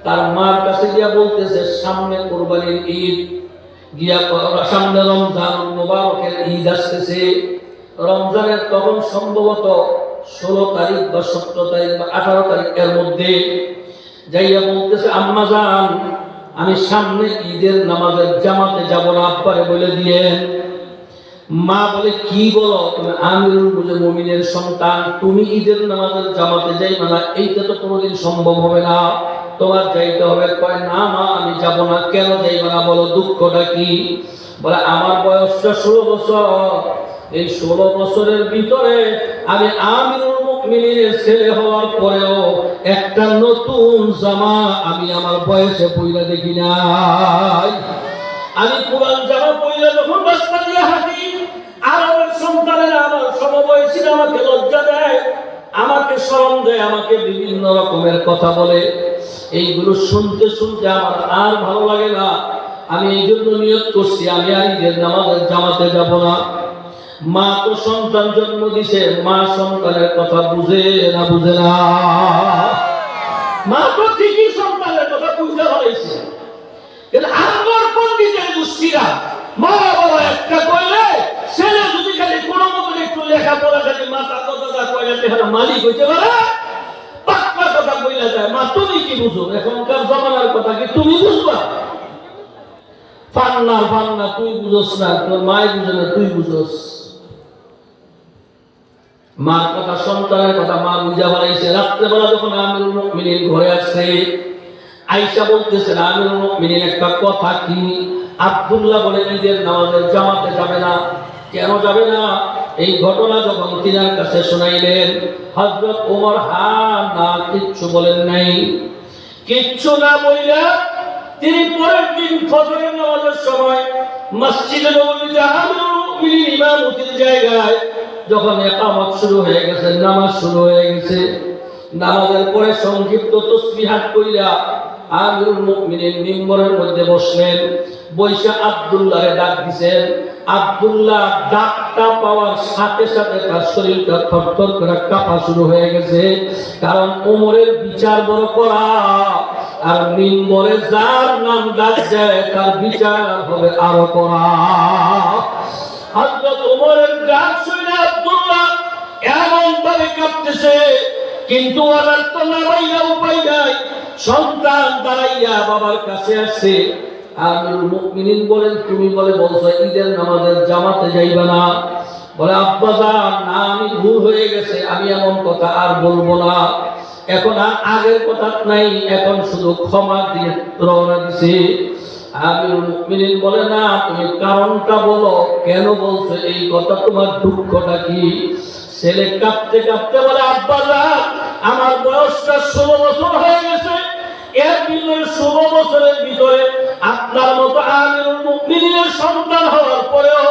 তার মার কাছে গিয়া বলতেছে, সামনে কোরবানির ঈদ, গিয়া সামনে রমজান মুবারকের ঈদ আসতেছে। রমজানের তখন সম্ভবত 16 তারিখ বা 17 তারিখ বা 18 তারিখ এর মধ্যে যাইয়া বলতেছে, আম্মা জান, আমি সামনে ঈদের নামাজের জামাতে যাব না, আব্বারে বলে দিয়েন। মা বলে, কি বলো তুমি? আমিরুল মুমিনের সন্তান, তুমি ঈদের নামাজের জামাতে যাইবা না? এইটা তো কোনোদিন সম্ভব হবে না, তোমার যাইতে হবে। কয়, না মা, আমি যাব না। কেন যাইবা না বলো, দুঃখটা কি? বলে, আমার বয়সটা 16 বছর। এই 16 বছরের ভিতরে আমি আমিরুল মুমিনের ছেলে হওয়ার পরেও একটা নতুন জামা আমি আমার বয়সে পইরা দেখি নাই। আমি পুরান জামা পইরা যখন রাস্তা দিয়ে হাঁটি, আরবের সন্তানেরা, আমার সমবয়সীরা আমাকে লজ্জা দেয়, আমাকে শরম দেয়, আমাকে বিভিন্ন রকমের কথা বলে। এইগুলো শুনতে শুনতে আমার আর ভালো লাগে না। আমি এই জন্য নিয়ত করছি, আমি আর ঈদের নামাজের জামাতে যাব না। মা তো সন্তান জন্ম দিছে, মা সন্তানের কথা বুঝে না? বুঝে না? মা তো ঠিকই সন্তানের কথা বুঝতে পারছে, কিন্তু আমার পণ্ডিতের গোষ্ঠীরা মা বাবা একটা কইলে ছেলে যদি খালি কোনো মতো একটু লেখাপড়া খালি মাথা কথা কইলে তাহলে মালিক হইতে পারে, পাক্কা কথা কইলা যায়। মা তুমি কি বুঝো? এখনকার জমানার কথা কি তুমি বুঝবা? ফান্না তুই বুঝোস না, তোর মাই বুঝে না, তুই বুঝোস। মার কথা, সন্তানের কথা মা বুঝা বাড়াইছে। রাত্রেবেলা যখন আমিরুল মুমিনিন ঘরে আসছে, আয়েশা বলতেছেন, আমিরুল মুমিনিন একটা কথা কি? আব্দুল্লাহ বলে ঈদের নামাজের জামাতে যাবে না। কেন যাবে না? এই ঘটনা যখন তিনার কাছে শোনাইলেন, হযরত ওমর হা না কিচ্ছু বলেন নাই। কিচ্ছু না বইলা তিনি পরের দিন ফজরের নামাজের সময় মসজিদে নববীতে আমিরুল মুমিনিন ইমামতির জায়গায় যখন ইকামত শুরু হয়ে গেছে, নামাজ শুরু হয়ে গেছে, নামাজের পরে সংক্ষিপ্ত তাসবিহাত কইরা আমিরুল মুমিনিন মিম্বরের মধ্যে বসলেন। বৈশা আব্দুল্লাহরে ডাক দিবেন। আব্দুল্লাহ ডাকটা পাওয়ার সাথে সাথে তার শরীরটা থরথর করে কাঁপা শুরু হয়ে গেছে। কারণ ওমরের বিচার বড় করা, আর মিম্বরে যার নাম ডাক দেয় তার বিচার হবে আরো করা। হযরত ওমরের ডাক শুনে আব্দুল্লাহ এমন ভাবে কাঁপতেছে, কিন্তু ওনার তো নামাইয়া উপায় নাই। সন্তান দাঁড়াইয়া বাবার কাছে আসছে। আমিরুল মুমিনিন বলেন, তুমি বলছো ঈদের নামাজের জামাতে যাইবা না? বলে, আব্বা জান, না, আমি ভুল হয়ে গেছে, আমি এমন কথা আর বলবো না। এখন আর আগের কথা নাই, এখন শুধু ক্ষমা দিয়ে রওনা দিছি। আমিরুল মুমিনিন বলে, না, তুমি কারণটা বলো, কেন বলছো এই কথা, তোমার দুঃখটা কি? ছেলে কাঁপতে কাঁপতে বলে, আব্বা জান, আমার বয়সটা 16 বছর হয়ে গেছে। এর ভিতরে 16 বছরের ভিতরে আপনার মতো আমিরুল মুমিনিনের সন্তান হওয়ার পরেও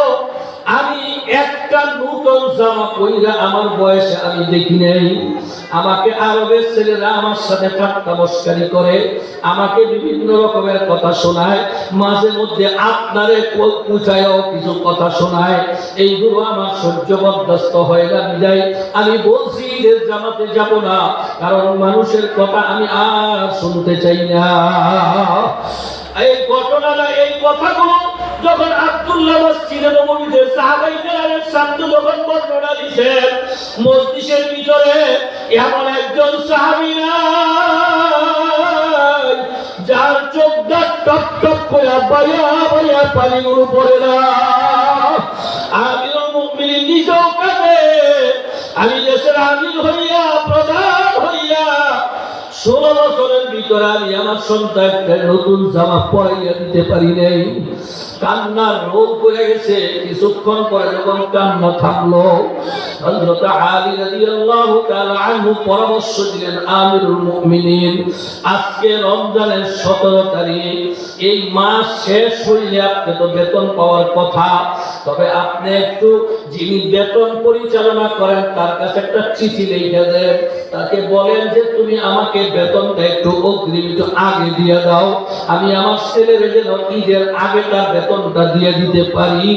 আমি একটা নতুন জামা পইরা আমার বয়সে আমি দেখি নাই। আমাকে আরবের ছেলেরা আমার সাথে ঠাট্টা মস্কারি করে, আমাকে বিভিন্ন রকমের কথা শোনায়, মাঝে মধ্যে আপনারে পৌঁছায়ও কিছু কথা শোনায়। এইগুলো আমার সহ্য বরদাস্ত হয় না, বিদায় আমি বলছি ঈদের জামাতে যাব না, কারণ মানুষের কথা আমি আর শুনতে চাই না। এই ঘটনাটা, এই কথাগুলো যখন আব্দুল্লাহ মসজিদে নববীতে সাহাবায়ে কেরামের সামনে যখন বর্ণনা দিয়েছেন, মজলিসের ভিতরে এমন একজন সাহাবী নাই যার চোখটা টপ টপ করে বাইয়া বাইয়া পানিগুলো পড়ে না। আমিরুল মুমিনিন নিজেও কাঁদে, আমি দেশের আমির হইয়া, প্রধান হইয়া 16 বছরের ভিতরে আমি আমার সন্তানকে নতুন জামা পরাইয়া দিতে পারি নাই। কান্নার রোগ পড়ে গেছে। কিছুক্ষণ পরে যখন কান্না থামলো, হযরত আলী রাদিয়াল্লাহু তাআলা আনহু পরামর্শ দিলেন, আমিরুল মুমিনিন, আজকে রমজানের 17 তারিখ, এই মাস শেষ হইলে আপনি তো বেতন পাওয়ার কথা, তবে আপনি একটু যিনি বেতন পরিচালনা করেন তার কাছে একটা চিঠি লিখে দেন, তাকে বলেন যে তুমি আমাকে বেতনটা একটু অগ্রিম একটু আগে দিয়ে দাও, আমি আমার ছেলের যেন ঈদের আগে তার বেতনটা দিয়ে দিতে পারি,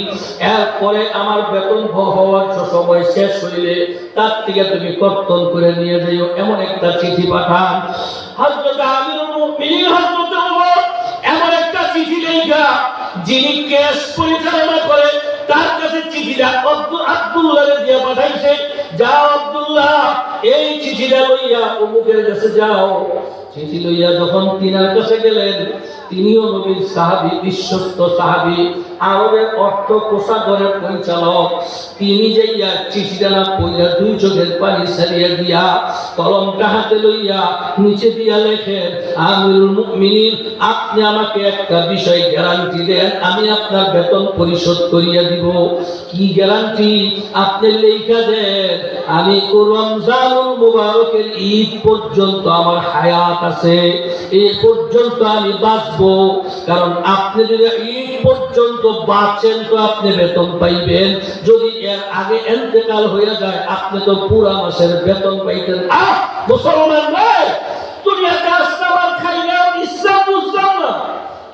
এরপরে আমার বেতন হওয়ার সময় শেষ হইলে তার থেকে তুমি কর্তন করে নিয়ে যাইও, এমন একটা চিঠি পাঠান। হযরত আমিরুল মুমিনিন হযরত ওমর এমন একটা চিঠি লেখা, যিনি কেস পরিচালনা করে তার কাছে চিঠিটা আব্দুল্লাহ দিয়ে পাঠাইছে, যাও আব্দুল্লাহ এই চিঠিটা লইয়া অমুকের কাছে যাও। চিঠি লইয়া যখন তিনার কাছে গেলেন, তিনিও নবীর সাহাবী, বিশ্বস্ত সাহাবী, আরবের অর্থ কোষাগারের পরিচালক, তিনি যাইয়া চিঠিটা না পড়িয়া দুই চোখের পানি ছাড়িয়া দিয়া কলমটা হাতে লইয়া নিচে দিয়া লেখেন, আমিরুল মুমিনিন, আপনি আমাকে একটা বিষয় গ্যারান্টি দেন, আমি আপনার বেতন পরিশোধ করিয়া দিব। কি গ্যারান্টি? আপনি লেখা দেন, আমি রমজানুল মুবারকের ঈদ পর্যন্ত আমার হায়াত আছে, এই পর্যন্ত আমি বাঁচবো, কারণ আপনি যদি ঈদ পর্যন্ত বাঁচেন তো আপনি বেতন পাইবেন, যদি এর আগে ইন্তেকাল হয়ে যায় আপনি তো পুরো মাসের বেতন পাইতেন। মুসলমান ভাই, দুনিয়াতে আসলাম খাইলাম, ইসলাম বুঝলাম না,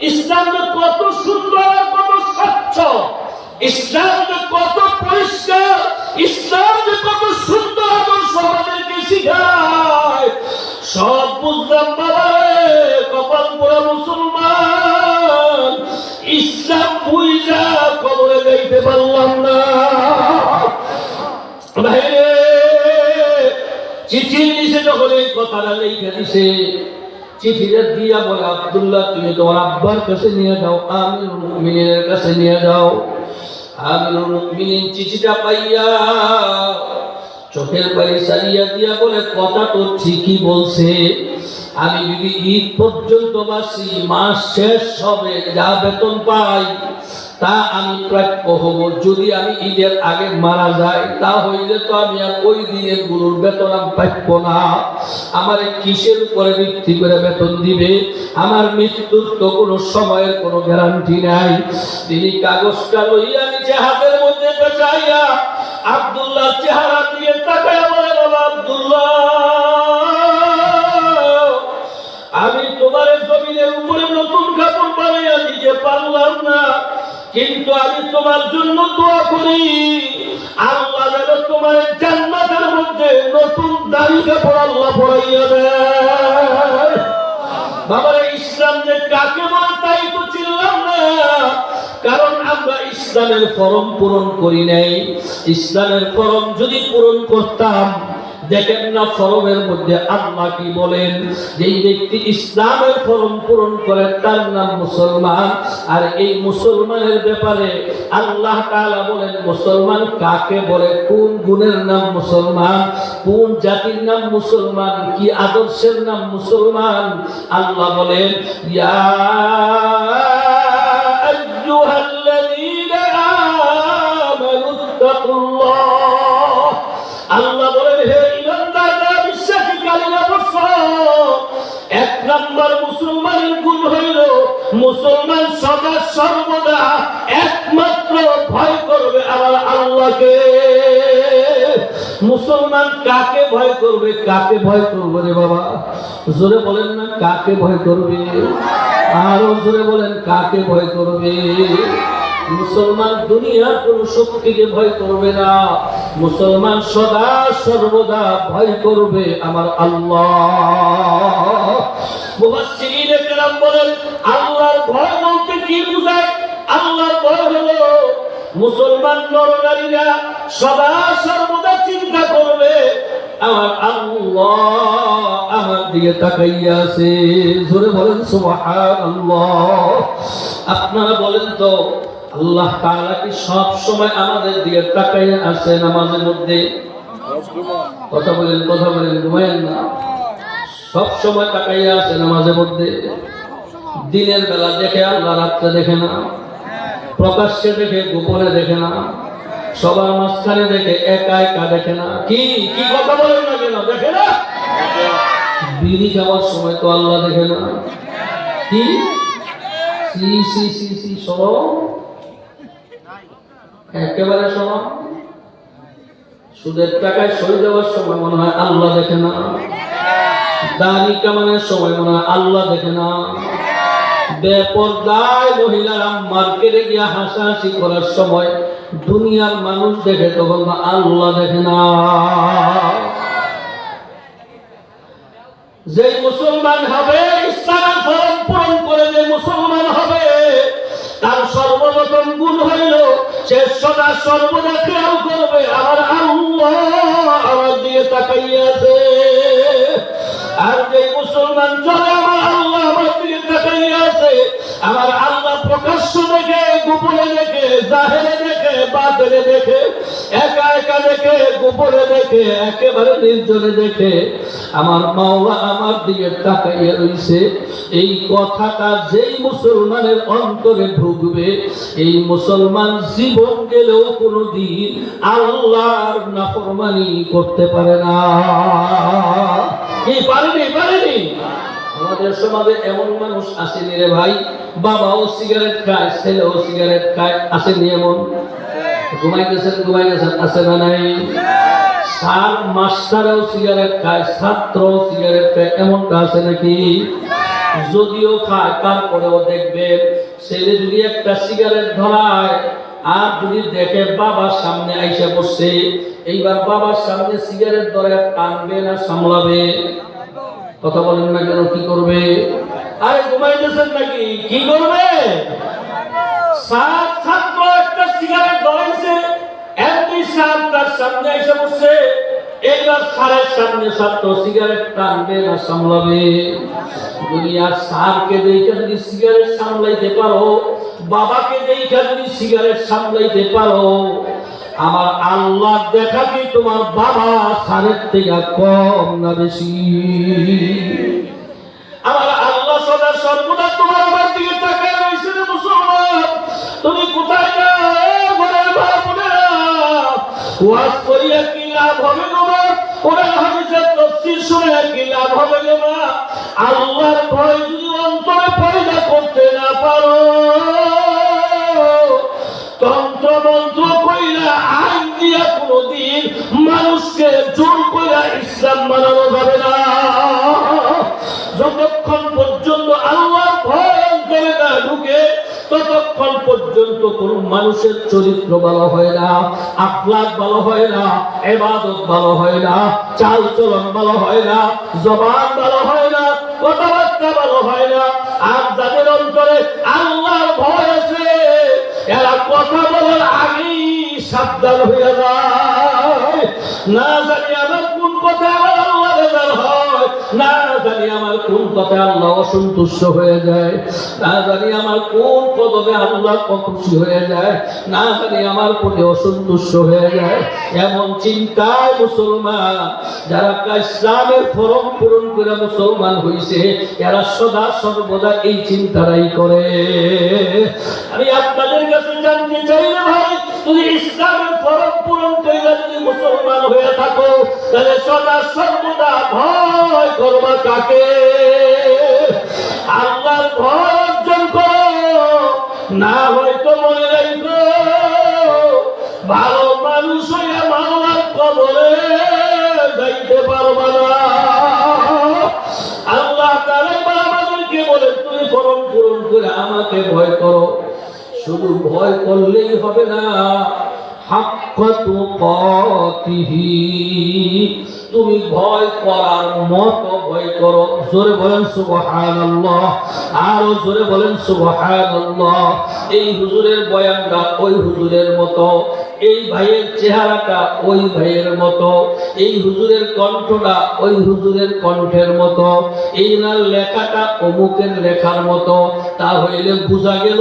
ইসলাম যে কত সুন্দর, কত স্বচ্ছ, ইসলাম যে কত পরিষ্কার, ইসলাম যে কত সুন্দর সমাজকে শিখায়, সব বুঝলাম বাবা। কপাল পোড়া মুসলমান, ইসলাম বুঝা কবরে যাইতে পারলাম না। চিঠি দিছে, যখন এই কথাটা লিখে দিছে, চিঠিটা দিয়া বলে, আব্দুল্লাহ তুমি তোমার আব্বার কাছে নিয়ে যাও, আমিরুল মুমিনিনের কাছে নিয়ে যাও। আমিরুল মুমিনিন চিঠিটা পাইয়া চোখের পানি ছাড়িয়া দিয়া বলে, কথা তো ঠিকই বলছে, আমি যদি ঈদ পর্যন্ত বাঁচি, মাস শেষ হবে, যা বেতন পাই তা আমি প্রাপ্য হব, যদি আমি ঈদের আগে মারা যাই তা হইলে তো আমি আর ওই দিনের গুলোর বেতন আমি পাইব না। আমার কিসের উপরে ভিত্তি করে বেতন দিবে? আমার মৃত্যুর তো কোনো সময়ের কোনো গ্যারান্টি নাই। তিনি কাগজটা লইয়া নিচে হাতের মধ্যে পেঁচাইয়া আব্দুল্লাহ চেহারা দিয়ে তাকায় বলে, বাবা আব্দুল্লাহ, আমি তোমার জমিনের উপরে নতুন কাপড় বানাইয়া দিতে পারলাম না, কিন্তু আমি তোমার জন্য দোয়া করি, আল্লাহ যেন তোমার জান্নাতের মধ্যে নতুন দাড়ি কাপড় আল্লাহ পরাইয়া দেয়। বাবারে, ইসলাম যে কাকে বলে তাই তো চিনলাম না, কারণ আমরা ইসলামের ফরম পূরণ করি নাই। ইসলামের ফরম যদি পূরণ করতাম, দেখেন না ফরমের মধ্যে আল্লাহ কি বলেন, যেই ব্যক্তি ইসলামের ফরম পূরণ করে তার নাম মুসলমান। আর এই মুসলমানের ব্যাপারে আল্লাহ তাআলা বলেন, মুসলমান কাকে বলে, কোন গুণের নাম মুসলমান, কোন জাতির নাম মুসলমান, কি আদর্শের নাম মুসলমান। আল্লাহ বলেন, ইয়া আইয়ুহাল্লাযীনা আমানুত্তাকুল্লাহ, আল্লাহ বলেন, হে ইমানদাররা, বিশ্বাসীকারীরা বসো। এক নম্বর মুসলমানের গুণ হইল, মুসলমান সদা সর্বদা একমাত্র ভয় করবে আমার আল্লাহকে। মুসলমান কাকে ভয় করবে? কাকে ভয় করবে রে বাবা? জোরে বলেন না, কাকে ভয় করবে? আরো জোরে বলেন, কাকে ভয় করবে? মুসলমান দুনিয়ার কোন শক্তিকে ভয় করবে না। মুসলমান সদা সর্বদা ভয় করবে আমার আল্লাহ। মুফাসসিরিনে কেরাম বলেন, আল্লাহর ভয় বলতে কি বোঝায়? আল্লাহর ভয় হলো মুসলমান নরনারীরা সদা সর্বদা চিন্তা করবে আমার আল্লাহ আমার দিকে তাকাইয়া আছে। জোরে বলেন সুবহানাল্লাহ। আপনারা বলেন তো, আল্লাহ তাআলা কি সব সময় আমাদের দিকে তাকাইয়া আছে? নামাজের মধ্যে কথা বলেন, কথা বলেন, ঘুমায়েন না। সব সময় তাকাইয়া আছে নামাজের মধ্যে। দিনের বেলা দেখে আল্লাহ, রাত্রে দেখে না। প্রকাশ্যে দেখে, গোপনে দেখে না। সবার মাঝখানে দেখে, একা একা দেখে না। কি কি কথা বলেন না কেন? দেখে না। বিড়ি খাওয়ার সময় তো আল্লাহ দেখে না। কি সি সি সি সি সরো, একেবারে সরো। সুদের টাকায় সই দেওয়ার সময় মনে হয় আল্লাহ দেখে না। দাড়ি কামানোর সময় মনে হয় আল্লাহ দেখে না। বেপরদায় মহিলারা মার্কেটে গিয়ে হাসাহাসি করার সময় দুনিয়ার মানুষ দেখে, তখন আল্লাহ দেখে না। যে মুসলমান হবে, ইসলামের ফরম পূরণ করে যে মুসলমান হবে, তার সর্বপ্রথম গুণ হইল সে সদা সর্বদা খেয়াল করবে আমার আল্লাহ আমার দিকে তাকাইয়া আছে। আর যে মুসলমান চলে আমার আল্লাহ আমার দিকে তাকাইয়া আছে, আমার আল্লাহ প্রকাশ্য দেখে, গোপনে দেখে, জাহেরে দেখে, বাতেনে দেখে, একা একা দেখে, গোপনে দেখে, একেবারে নির্জনে দেখে, আমার মাওলা আমার দিকে তাকাইয়া রইছে। এই কথাটা যেই মুসলমানের অন্তরে ঢুকবে, এই মুসলমান জীবন গেলেও কোনোদিন আল্লাহর নাফরমানি করতে পারে না। কি পারেনি? পারেনি। আমাদের সমাজে এমন মানুষ আসেনি রে ভাই, বাবাও সিগারেট খায়, ছেলেও সিগারেট খায়, আসেনি এমন? ঘুমাই গেছেন, ঘুমাই গেছেন, আছে না নাই? স্যার মাস্টারও সিগারেট খায়, ছাত্রও সিগারেট খায়, এমনটা আছে নাকি? যদিও খায়, তারপরেও দেখবেন ছেলে যদি একটা সিগারেট ধরায় আর যদি দেখে বাবার সামনে আইসা বসছে, এইবার বাবার সামনে সিগারেট ধরে টানবে না সামলাবে? কথা বলেন না কেন? কি করবে? আরে ঘুমাইতেছেন নাকি? কি করবে? ছাত্র একটা সিগারেট ধরাইছে, এমনি স্যার তার সামনে এসে বসছে, এইবার স্যারের সামনে ছাত্র সিগারেট টানবে না সামলাবে? দুনিয়ার স্যারকে দেখে যদি সিগারেট সামলাইতে পারো, বাবাকে দেখে যদি সিগারেট সামলাইতে পারো, আমার আল্লাহ দেখা কি তোমার বাবা স্যারের থেকে কম না বেশি? আমার আল্লাহ সদা সর্বদা তোমার আমার দিকে তাকায় রয়েছে। রে মুসলমান, তুমি কোথায় যাও? ঘরের ভাবনা ওয়াজ করিয়া কি লাভ হবে তোমার? কোরআন হাদিসের তাফসীর শুনে কি লাভ হবে তোমার? আল্লাহর ভয় যদি অন্তরে পয়দা করতে না পারো, তন্ত্র মন্ত্র কইরা, আইন দিয়া কোনদিন মানুষকে জোর কইরা ইসলাম মানানো যাবে না। যতক্ষণ পর্যন্ত আল্লাহর ভয় অন্তরে না ঢুকে, ততক্ষণ পর্যন্ত কোন মানুষের চরিত্র ভালো হয় না, আখলাক ভালো হয় না, ইবাদত ভালো হয় না, চাল চলন ভালো হয় না, জবান ভালো হয় না, কথাবার্তা ভালো হয় না। আর যাদের অন্তরে আল্লাহর ভয় আছে, এরা কথা বলার আগেই সাবধান হয়ে যায়। না জানি আমার কোন কথা আমার আল্লাহ বেজার হয়, না জানি আমার কোন কথা আল্লাহ অসন্তুষ্ট হয়ে যায়, না জানি আমার কোন পদবে আল্লাহ খুশি হয়ে যায়, না জানি আমার প্রতি অসন্তুষ্ট হয়ে যায়। এমন চিন্তায় মুসলমান যারা ইসলামের ফরম পূরণ করে মুসলমান হয়েছে, এরা সদা সর্বদা এই চিন্তাটাই করে। আমি আপনাদের কাছে জানতে চাই না ভাই, তুমি ইসলামের ফরম পূরণ করে যদি মুসলমান হয়ে থাকো, তাহলে সদা সর্বদা ভয় করবা কাকে? আল্লাহর ভয় অর্জন করো, না হয়তো মনে রাখো ভালো মানুষ হইয়া মাওলার কবরে আমাকে ভয় করো। শুধু ভয় করলেই হবে না, হাক্কা তুকাতিহি, তুমি ভয় করার মতো ভয় করো। জোরে বলেন সুবহানাল্লাহ, আরো জোরে বলেন সুবহানাল্লাহ। এই হুজুরের বয়ানটা ওই হুজুরের মতো, এই ভাইয়ের চেহারাটা ওই ভাইয়ের মতো, এই হুজুরের কণ্ঠটা ওই হুজুরের কণ্ঠের মতো, এই না লেখাটা অমুকের লেখার মতো। তা হইলে বোঝা গেল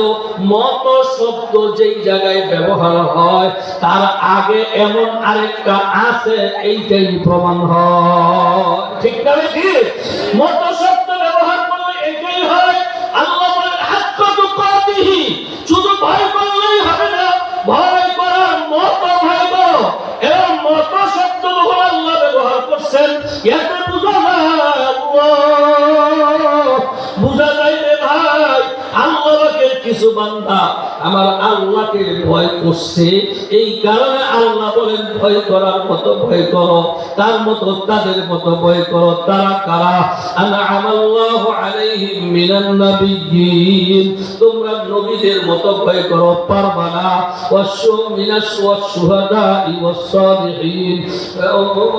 মত শব্দ যেই জায়গায় ব্যবহার হয় তার আগে এমন আরেকটা আছে, এইটাই প্রমাণ হয়। ঠিক না ঠিক? মত শব্দ ব্যবহার করলে এটাই হয়। আল্লাহ বলেন হাক্কা তুকাতিহি, শুধু ভয় করলেই হবে না, ভয় করার মতো ভয় করো। এরকম মত শব্দ যখন আল্লাহ ব্যবহার করছেন, এতে বোঝা যায় বুঝা যায় রে ভাই, আল্লাহকে কিছু বান্দা আমার আল্লাহকে ভয় করছে। এই কারণে আল্লাহ বলেন ভয় করার মতো ভয় করো, তার মতো তাদের মতো ভয় করো। তারা কারা? আনআমাল্লাহু আলাইহিম মিনান নাবিয়্যিন, তোমরা নবীদের মতো ভয় করো, পারবা না। ওয়াশ-শুহাদা'i ওয়াস-সালিহিন,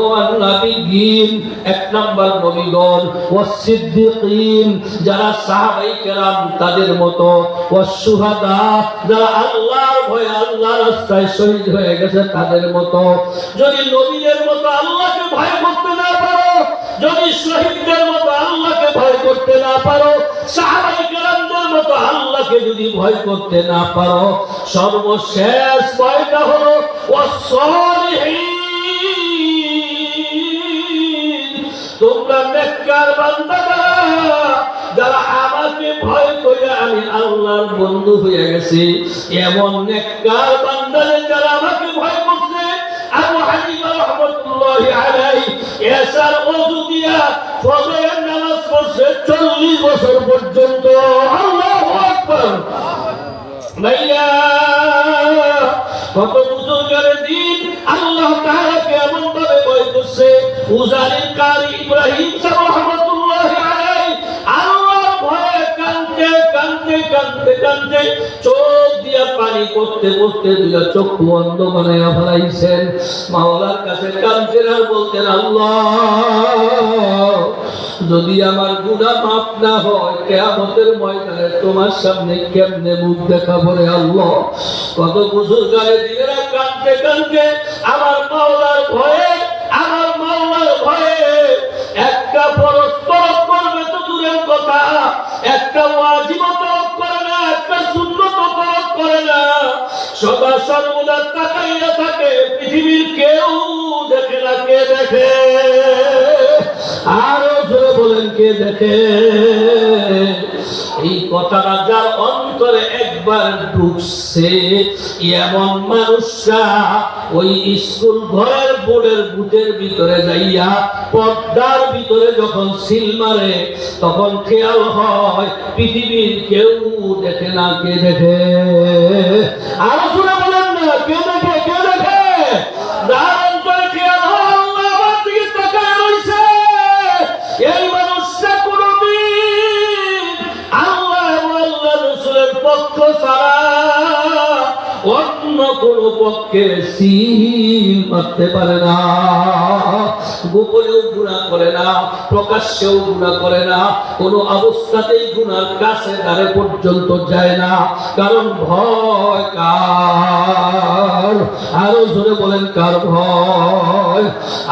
ওয়ান নাবিয়্যিন এক নাম্বার নবীগণ, ওয়াস-সিদ্দিকিন যারা সাহাবায়ে কেরাম তাদের মতো, ওয়াশ-শুহাদা যারা আল্লাহর ভয়ে আল্লাহর রাস্তায় শহীদ হয়ে গেছে তাদের মতো। যদি নবীদের মতো আল্লাহকে ভয় করতে না পারো, যদি শহীদদের মতো আল্লাহকে ভয় করতে না পারো, সাহাবায়ে কেরামদের মতো আল্লাহকে যদি ভয় করতে না পারো, সর্বশেষ ভয়টা হলো ওয়াস-সালিহিন, তোমরা নেককার বান্দারা যারা আমাকে ভয় করে আমি আল্লাহর বন্ধু হয়ে গেছি, এমন নেককার বান্দারা যারা আমাকে ভয় করছে। আবু হানিফা রাহমাতুল্লাহি আলাইহি এশার ওযু দিয়া ফজরের নামাজ পড়ছে 40 বছর পর্যন্ত। আল্লাহু আকবার। ভাইয়া কত বুজুর্গের দিন আল্লাহ তাআলাকে এমন ভাবে ভয় করছে। উজারির কারি ইব্রাহিম সাহেব রাহমাতুল্লাহি আলাইহি আল্লাহর ভয়ে কাঁদতে কাঁদতে কাঁদতে কাঁদতে চোখ দিয়া পানি পড়তে পড়তে দুইটা চক্ষু বন্ধ বানাইয়া ফেলাইছেন। মাওলার কাছে কাঁদতেন আর বলতেন, আল্লাহ যদি আমার গুনাহ মাফ না হয় কিয়ামতের ময়দানে তোমার সামনে কেমনে মুখ দেখাবো রে আল্লাহ। কত বুজুর্গারে দিনেরা কাঁদতে কাঁদতে আমার মাওলার ভয়ে, আমার মাওলার ভয়ে একটা ফরজ তরক করবে তো দূরের কথা, একটা ওয়াজিব তরক করে না, একটা সুন্নত তরক করে না, সদা সর্বদা তাকাইয়া থাকে। পৃথিবীর কেউ দেখে না, কে দেখে? আরো জোরে বলেন, কে দেখে? এই কথাটা যার অন্তরে একবার ঢুকছে, এমন মানুষরা ওই স্কুল ঘরের বোর্ডের বুথের ভিতরে যাইয়া পর্দার ভিতরে যখন সিল মারে তখন খেয়াল হয় পৃথিবীর কেউ দেখে না, কে দেখে? আরো জোরে বলেন না, কে দেখে? কে দেখে? যার অন্তরে খেয়াল হয় আল্লাহ আমার দিকে তাকায় রইছে, এই মানুষটা কোনদিন আল্লাহ এবং আল্লাহ রাসূলের পক্ষ ছাড়া অন্য কোন পক্ষে সিল মারতে পারে না। গোপনেও গুনাহ করে না, প্রকাশ্যেও গুনাহ করে না, কোন অবস্থাতেই গুনার কাছে ধারে পর্যন্ত যায় না। কারণ ভয় কার? আরো জোরে বলেন, কার ভয়?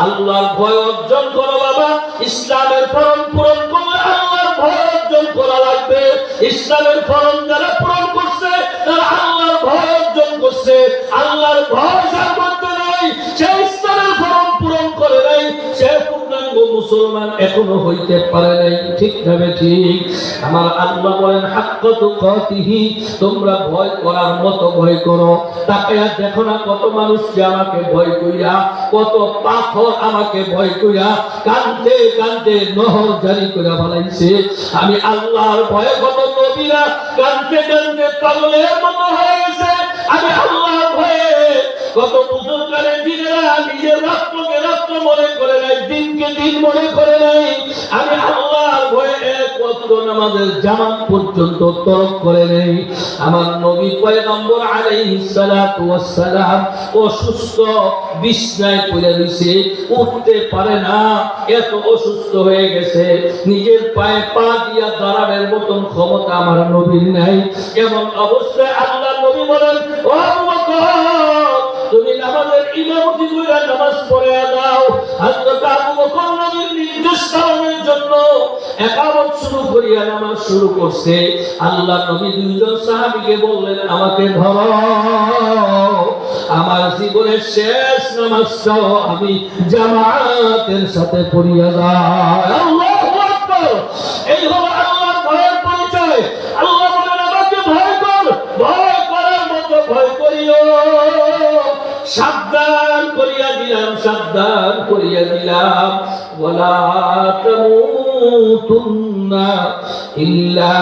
আল্লাহর ভয় অর্জন করো বাবা। ইসলামের ফরজ পূরণ করলে আল্লাহর ভয় অর্জন করা লাগবে। ইসলামের ফরজ যারা পূরণ করছে তারা আল্লাহর ভয় অর্জন করছে। আল্লাহর ভয় যার মধ্যে নাই, সে ইসলামের ফরজ পূরণ করে নাই, সে পূর্ণাঙ্গ মুসলমান এখনো হইতে পারে নাই। ঠিক না ঠিক? আমার আল্লাহ বলেন হাক্কা তুকাতিহি, তোমরা ভয় করার মতো ভয় করো। তাকায়া দেখো না কত মানুষ যে আমাকে ভয় কইরা, কত পাথর আমাকে ভয় কইরা কাঁদতে কাঁদতে নহর জারি করে ফেলাইছে। আমি আল্লাহর ভয়ে কত নবীরা কাঁদতে কাঁদতে পাগলের মতো হয়ে গেছে। আমি আল্লাহর ভয়ে কত বুজুর্গারে দিনেরা নিজের রাষ্ট্রকে রাষ্ট্র মনে করে নাই, দিনকে দিন মনে করে নাই। আমি আল্লাহর ভয়ে এক ওয়াক্ত ওয়াক্ত নামাজের জামাত পর্যন্ত তরক করে নেই। আমার নবী পয়গম্বর আলাইহিস সালাতু ওয়াস সালাম অসুস্থ, বিছানায় পড়ে রয়েছে, উঠতে পারে না, এত অসুস্থ হয়ে গেছে, নিজের পায়ে পা দিয়া দাঁড়ানোর মতন ক্ষমতা আমার নবীর নাই। এমন অবস্থায় আল্লাহ নবী বলেন, ও আবু বকর, তুমি নামাজের ইমামতি কইরা নামাজ পড়ে দাও। হযরত আবু বকর নবীর নির্দেশ পালনের জন্য ইকামত শুরু করিয়া নামাজ শুরু করছে। আল্লাহ নবী দুইজন সাহাবীকে বললেন, আমাকে ধরো, আমার জীবনের শেষ নামাজটাও আমি জামাতের সাথে পড়িয়া যাই। আল্লাহু আকবার। এই হলো আল্লাহর ভয়ের পরিচয়। আল্লাহ বলেন, আমাকে ভয় কর, ভয় করার মতো ভয় করিও। সাবধান করিয়া দিলাম, সাবধান করিয়া দিলাম। ওয়ালা তামুতুন্না ইল্লা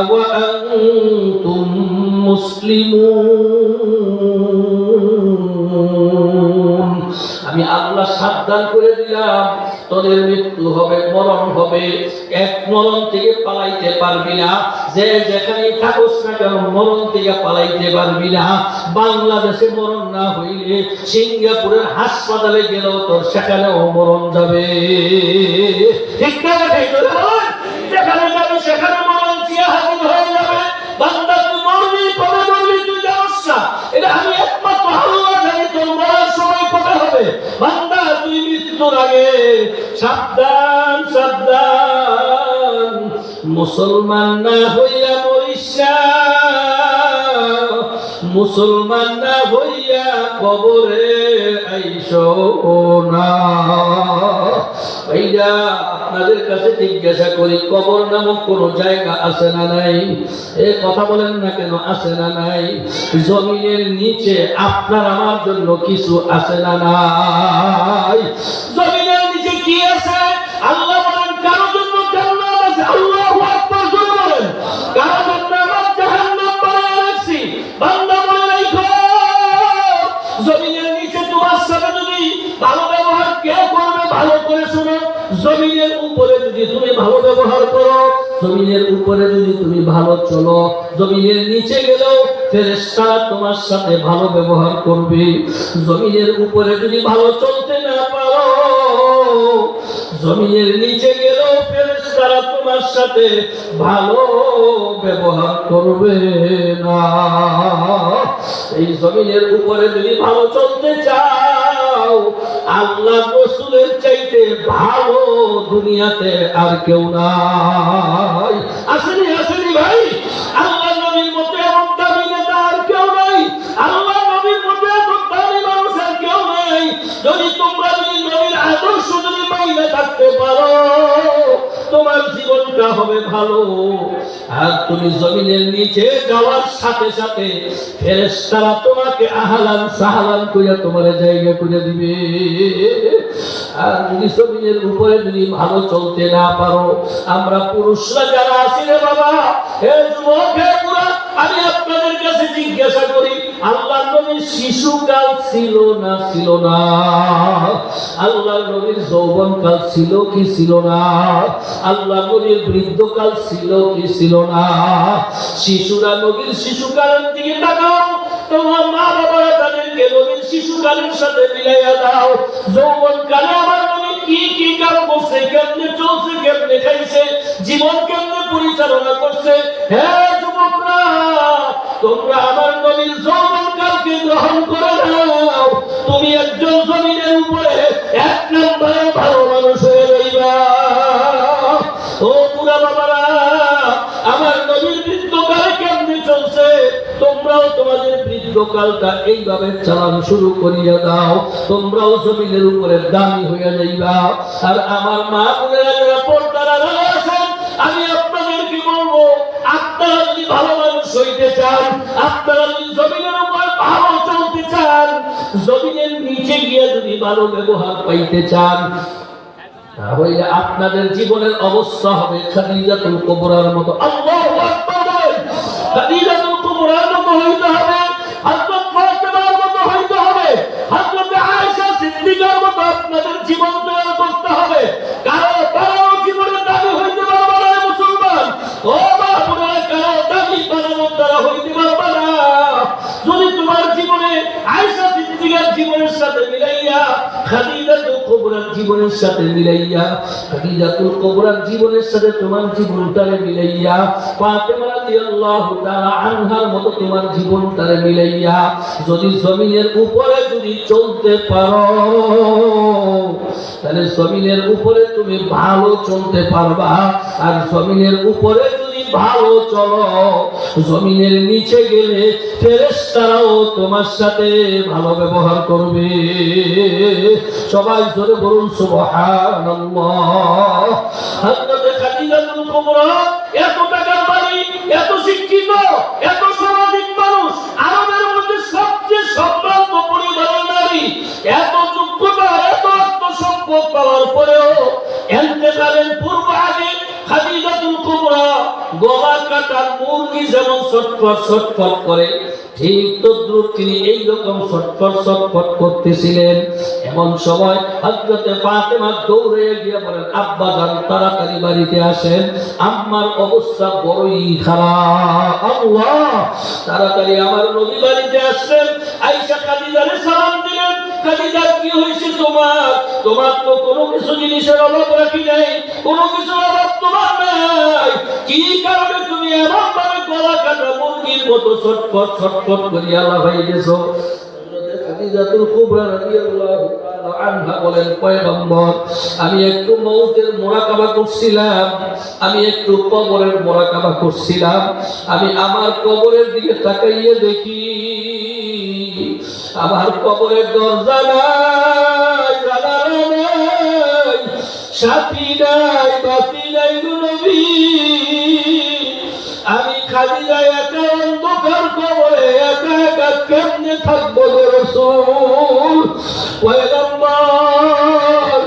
ওয়া আনতুম মুসলিমুন। আমি আল্লাহ সাবধান করে দিলাম, তোদের মৃত্যু হবে, মরণ হবে, এক মরণ থেকে পালাইতে পারবি না। যে যেখানে থাকস না কেন মরণ থেকে পালাইতে পারবি না। বাংলাদেশে মরণ না হইলে সিঙ্গাপুরের হাসপাতালে গেলেও তোর সেখানেও মরণ যাবে। ঠিক না? যেখানে যাবে সেখানে মরণ চিয়া হাজির হয়ে যাবে। বান্দা তুই মরবি, কবে মরবি তুই জানিস না। এটা আমি একমাত্র আল্লাহ জানি তোর মরার সময় কবে হবে। বান্দা তুই মৃত্যুর আগে সাবধান, সাবধান। মুসলমান না হইয়া মরিস না, মুসলমান না হইয়া কবরে আইসো না। ভাইয়া, আপনাদের কাছে জিজ্ঞাসা করি, কবর নামক কোন জায়গা আছে না নাই? এ কথা বলেন না কেন, আছে না নাই? জমিনের নিচে আপনার আমার জন্য কিছু আছে না নাই? জমিনের নিচে কি আছে? আল্লাহ বলেন, কারো জন্য জান্নাত আছে। আল্লাহু আকবার জোরে বলেন। কারো জন্য আমরা জাহান্নাম বানায় রাখছি। বান্দা বলে রাখো, জমিনের নিচে তোমার সাথে যদি ভালো ব্যবহার কে করবে? ভালো করে শোনো, জমিনের উপরে যদি তুমি ভালো ব্যবহার করো, জমিনের উপরে যদি তুমি ভালো চলো, জমিনের নিচে গেলেও ফেরেশতারা তোমার সাথে ভালো ব্যবহার করবে। জমিনের উপরে যদি ভালো চলতে না পারো, জমিনের নিচে গেলেও ফেরেশতারা তোমার সাথে ভালো ব্যবহার করবে না। এই জমিনের উপরে যদি ভালো চলতে চাও, আল্লাহ রাসূলের চাইতে ভালো দুনিয়াতে আর কেউ নাই। আসেনি, আসেনি ভাই? আল্লাহ নবীর মতো এমন দামি নেতা আর কেউ নাই। আল্লাহ নবীর মতো এমন দামি মানুষ আর কেউ নাই। যদি তোমরা নবীর আদর্শ যদি মাইনে থাকতে পারো, তোমার জীবনটা হবে ভালো। আর তুমি জমিনের নিচে যাওয়ার সাথে সাথে ফেরেশতারা তোমাকে আহলান সাহলান কইরা তোমার জায়গা করে দিবে। আর যদি জমিনের উপরে যদি ভালো চলতে না পারো, আমরা পুরুষরা যারা আছি রে বাবা, হে যুবক, হে বুড়া, আমি আপনাদের কাছে জিজ্ঞাসা করি, আল্লাহ নবীর শিশুকাল ছিল না ছিল না? আল্লাহ নবীর যৌবনকাল ছিল কি ছিল না? আল্লাহ নবীর বৃদ্ধকাল ছিল কি ছিল না? শিশুরা নবীর শিশুকালের দিকে তাকাও, তোমার মা বাবারা তাদেরকে নবীর শিশুকালের সাথে মিলাইয়া দাও। যৌবনকালে আমার নবী কি কি কাজ করছে, কেমনে চলছে, কেমনে খাইছে, জীবন কেমনে পরিচালনা করছে। হ্যাঁ যুবকরা, তোমরা আমার নবীর যৌবনকালকে গ্রহণ করে নাও। তুমি একজন জমিনের উপরে এক নম্বরে ভালো মানুষ হয়ে রইবা। ও বুড়া বাবারা, আমার নবীর বৃদ্ধকালে কেমনে চলছে, তোমরাও তোমাদের বৃদ্ধকালটা এইভাবে চালানো শুরু করিয়া দাও। তোমরাও জমিনের উপরে দামি হইয়া যাইবা। আর আমার মা বোনেরা যারা পর্দার আড়ালে আছেন, আমি আপনাদেরকে বলবো, আপনারা যদি ভালো মানুষ হইতে চান, আপনারা যদি জমিনের উপর ভালো চলতে চান, জমিনের নিচে গিয়ে যদি ভালো ব্যবহার পাইতে চান, তাহলে আপনাদের জীবনের অবস্থা হবে খাদিজাতুল কুবরার মতো। আল্লাহু আকবার! খাদিজাতুল কুবরার মতো হইতে হবে, হযরত ফাতেমার মতো হইতে হবে, হযরত আয়েশা সিদ্দিকার মতো আপনাদের জীবন তৈরি করতে হবে। কারো জীবনের দাবি হইতে পারবে না মুসলমান। জীবনের সাথে মিলাইয়া, খাদিজাতুল কুবরার জীবনের সাথে তোমার জীবনটারে মিলাইয়া, ফাতেমা রাদিয়াল্লাহু তাআলা আনহার মতো তোমার জীবনটারে মিলাইয়া যদি জমিনের উপরে যদি চলতে পারো, তাহলে জমিনের উপরে তুমি ভালো চলতে পারবা। আর জমিনের উপরে যদি ভালো চলো, জমিনের নিচে গেলে ফেরেশতারাও তোমার সাথে ভালো ব্যবহার করবে। সবাই জোরে বলুন সুবহানাল্লাহ। হযরত খাদিজাতুল কুবরা এত টাকার মালিক, এত শিক্ষিত, এত সামাজিক মানুষ, আরবের মধ্যে সবচেয়ে সম্ভ্রান্ত পরিবারের নারী, এত যোগ্যতা, এত আত্মসম্পদ পাওয়ার পরেও ইন্তেকালের পূর্ব আগে খাদিজাতুল কুবরা গলা কাটার মুরগি যেমন ছটফট ছটফট করে, ঠিক তদ্রুপ তিনি এইরকম ছটফট ছটফট করতেছিলেন। এমন সময় হযরত ফাতেমা দৌড়ে গিয়ে বলেন, আব্বা জান তাড়াতাড়ি বাড়িতে আসেন, আম্মার অবস্থা বড়ই খারাপ। আল্লাহ, তাড়াতাড়ি আমার নবী বাড়িতে আসলেন। আয়েশা খাদিজারে সালাম দিলেন, খাদিজা কি হয়েছে তোমার? তোমার তো কোনো কিছু জিনিসের অভাব রাখি নাই, কোনো কিছু অভাব তোমার নাই, কি কারণে তুমি এমন ভাবে গলা কাটা মুরগির মতো ছটফট ছটফট করিয়া লাফাই গেছো? খাদিজাতুল কুবরা রাদিয়াল্লাহু তাআলা আনহা বলেন, পয়গম্বর, আমি একটু মউতের মুরাকাবা করছিলাম, আমি একটু কবরের মুরাকাবা করছিলাম। আমি আমার কবরের দিকে তাকাইয়ে দেখি, আমার কবরের দরজা নাই, জানালা নাই, সাথী নাই, বাতি নাই গো নবী। আমি খাদিজা একা অন্ধকার কবরে একা একা কেমনে থাকবো গো রাসূল? পয়গম্বর,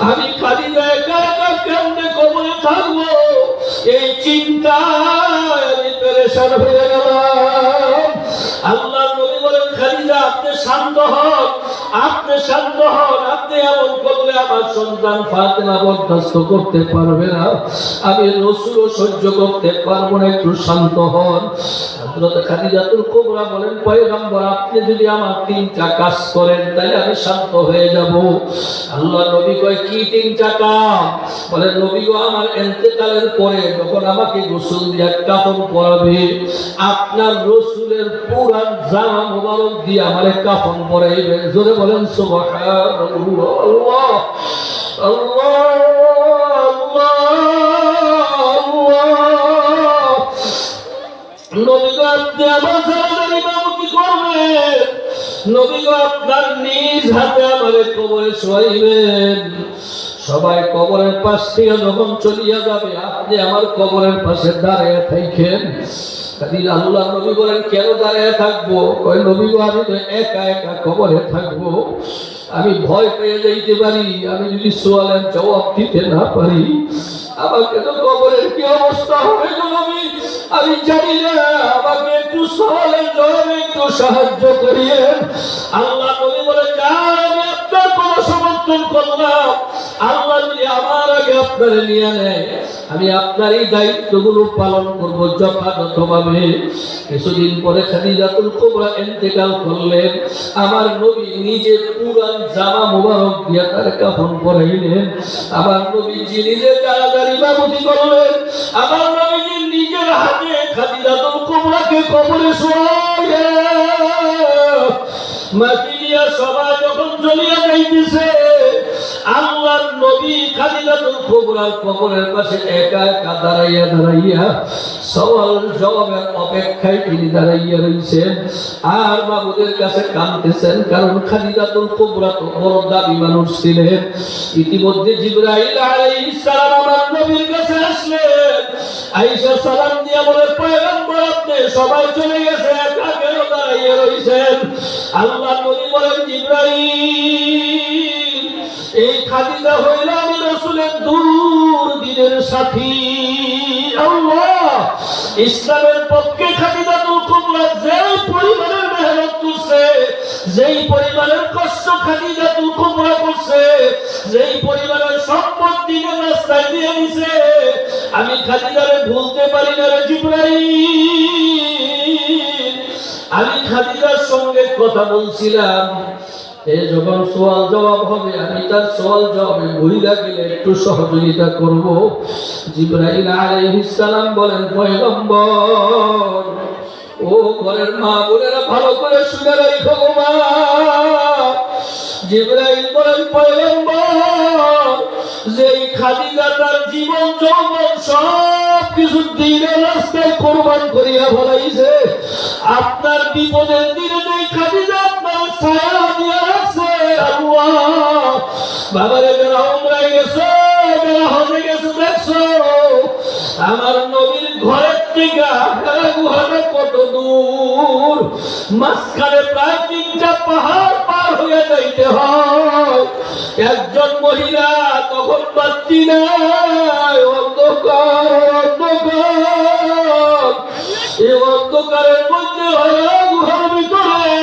আমি খাদিজা একা একা কেমনে কবরে থাকবো? এই চিন্তায় আমি পেরেশান হয়ে গেলাম। আল্লাহ নবী বলেন, খাদিজা আপনি শান্ত হন, আপনি শান্ত হন, আপনি এমন করলে আমার সন্তান ফাতেমা বরদাস্ত করতে পারবে না, আমি রাসূলও সহ্য করতে পারবো না, একটু শান্ত হন। হযরত খাদিজাতুল কুবরা বলেন, পয়গম্বর আপনি যদি আমার তিনটা কাজ করেন তাহলে আমি শান্ত হয়ে যাব। আল্লাহ নবী কয়, কি তিনটা কাজ? বলেন, নবী গো, আমার ইন্তেকালের পরে যখন আমাকে গোসল দিয়ে কাফন পরাবে, আপনার রাসূলের পুরান জামা মোবারক দিয়ে আমারে কাফন পরাইবেন। জোরে বলেন সুবহানাল্লাহ। আল্লাহ আল্লাহ আল্লাহ। নবী গো, আপনি আমার জানাজার ইমামতি করবেন, নবী গো, আপনার নিজ হাতে আমারে কবরে শোয়াইবেন। সবাই কবরের পাশ থেকে যখন চলিয়া যাবে, আপনি আমার কবরের পাশে দাঁড়িয়ে থাকেন। আল্লাহ নবী বলেন, কেন দাঁড়িয়ে থাকবো? কয়, নবী গো, আমি তো একা একা কবরে থাকবো, আমি ভয় পেয়ে যাইতে পারি, আমি যদি সোয়ালের জবাব দিতে না পারি আমাকে তো কবরের কি অবস্থা হবে গো নবী, আমি জানি না, আমাকে একটু সোয়ালের জবাবে একটু সাহায্য করিয়েন। আল্লাহ নবী বলেন, আমি আপনার কোনো সমর্থন করলাম, আল্লাহ যদি আমার আগে আপনারে নিয়ে নেয়, আমি আপনার এই দায়িত্বগুলো পালন করব যথাযথভাবে। কিছুদিন পরে খাদিজাতুল কুবরা ইন্তেকাল করলেন। আমার নবী নিজে পুরান জামা মোবারক দিয়ে তার কাফন পরাইলেন। আমার নবীজি নিজে জানাজার ইমামতি করলেন। আমার নবীজি নিজের হাতে খাদিজাতুল কুবরাকে কবরে শোয়াইলেন। মাটি দিয়া সবাই যখন চলিয়া যাইতেছে, আল্লাহর নবী খাদিজাতুল কুবরার কবরের পাশে একা একা দাঁড়াইয়া দাঁড়াইয়া সওয়াল জবাবের অপেক্ষায় তিনি দাঁড়াইয়া রয়েছেন আর মাবুদের কাছে কাঁদতেছেন। কারণ খাদিজাতুল কুবরা তো বড় দাবি মানুষ ছিলেন। ইতিমধ্যে জিবরাইল আলাইহিস সালাম আমার নবীর কাছে আসলেন। আয়েশা সালাম দিয়া বলে, পয়গম্বর আপনি সবাই চলে গেছে, একা কেন দাঁড়াইয়া রয়েছেন? আল্লাহ নবী বলেন, জিবরাইল, এই খাদিজা হইল আমি রাসূলের দূর দিনের সাথী। আল্লাহ, ইসলামের পক্ষে খাদিজাতুল কুবরা যেই পরিবারের মেহনত করছে, যেই পরিবারের কষ্ট খাদিজাতুল কুবরা করছে, যেই পরিবারের সম্পদ দিনের রাস্তায় দিয়ে দিছে, আমি খাদিজারে ভুলতে পারি না রে জিবরাইল। আমি খাদিজার সঙ্গে কথা বলছিলাম, এই যখন সওয়াল জবাব হবে আমি তার সওয়াল জবাবে ভুইলা গেলে একটু সহযোগিতা করব। জিবরাইল আলাইহিস সালাম বলেন, পয়গম্বর ও ঘরের মা বোনেরা ভালো করে শুনে রাখো গো মা। জিবরাইল বলেন, পয়গম্বর যেই খাদিজা তার জীবন যৌবন সব কিছু দ্বীনের রাস্তায় কোরবান করিয়া ফেলাইছে, আপনার বিপদের দিনে যেই খাদিজা আপনার ছায়া দিয়া রাখছে, আল্লাহ বাবারে যারা উমরায় গেছে যারা হজে গেছে দেখছো আমার নবীর ঘরের থেকে হেরা গুহাটা কত দূর, মাঝখানে প্রায় 3টা পাহাড় পার হয়ে যাইতে হয়। একজন মহিলা তখন বাতি নাই, অন্ধকার অন্ধকার, এই অন্ধকারের মধ্যে হেরা গুহার ভিতরে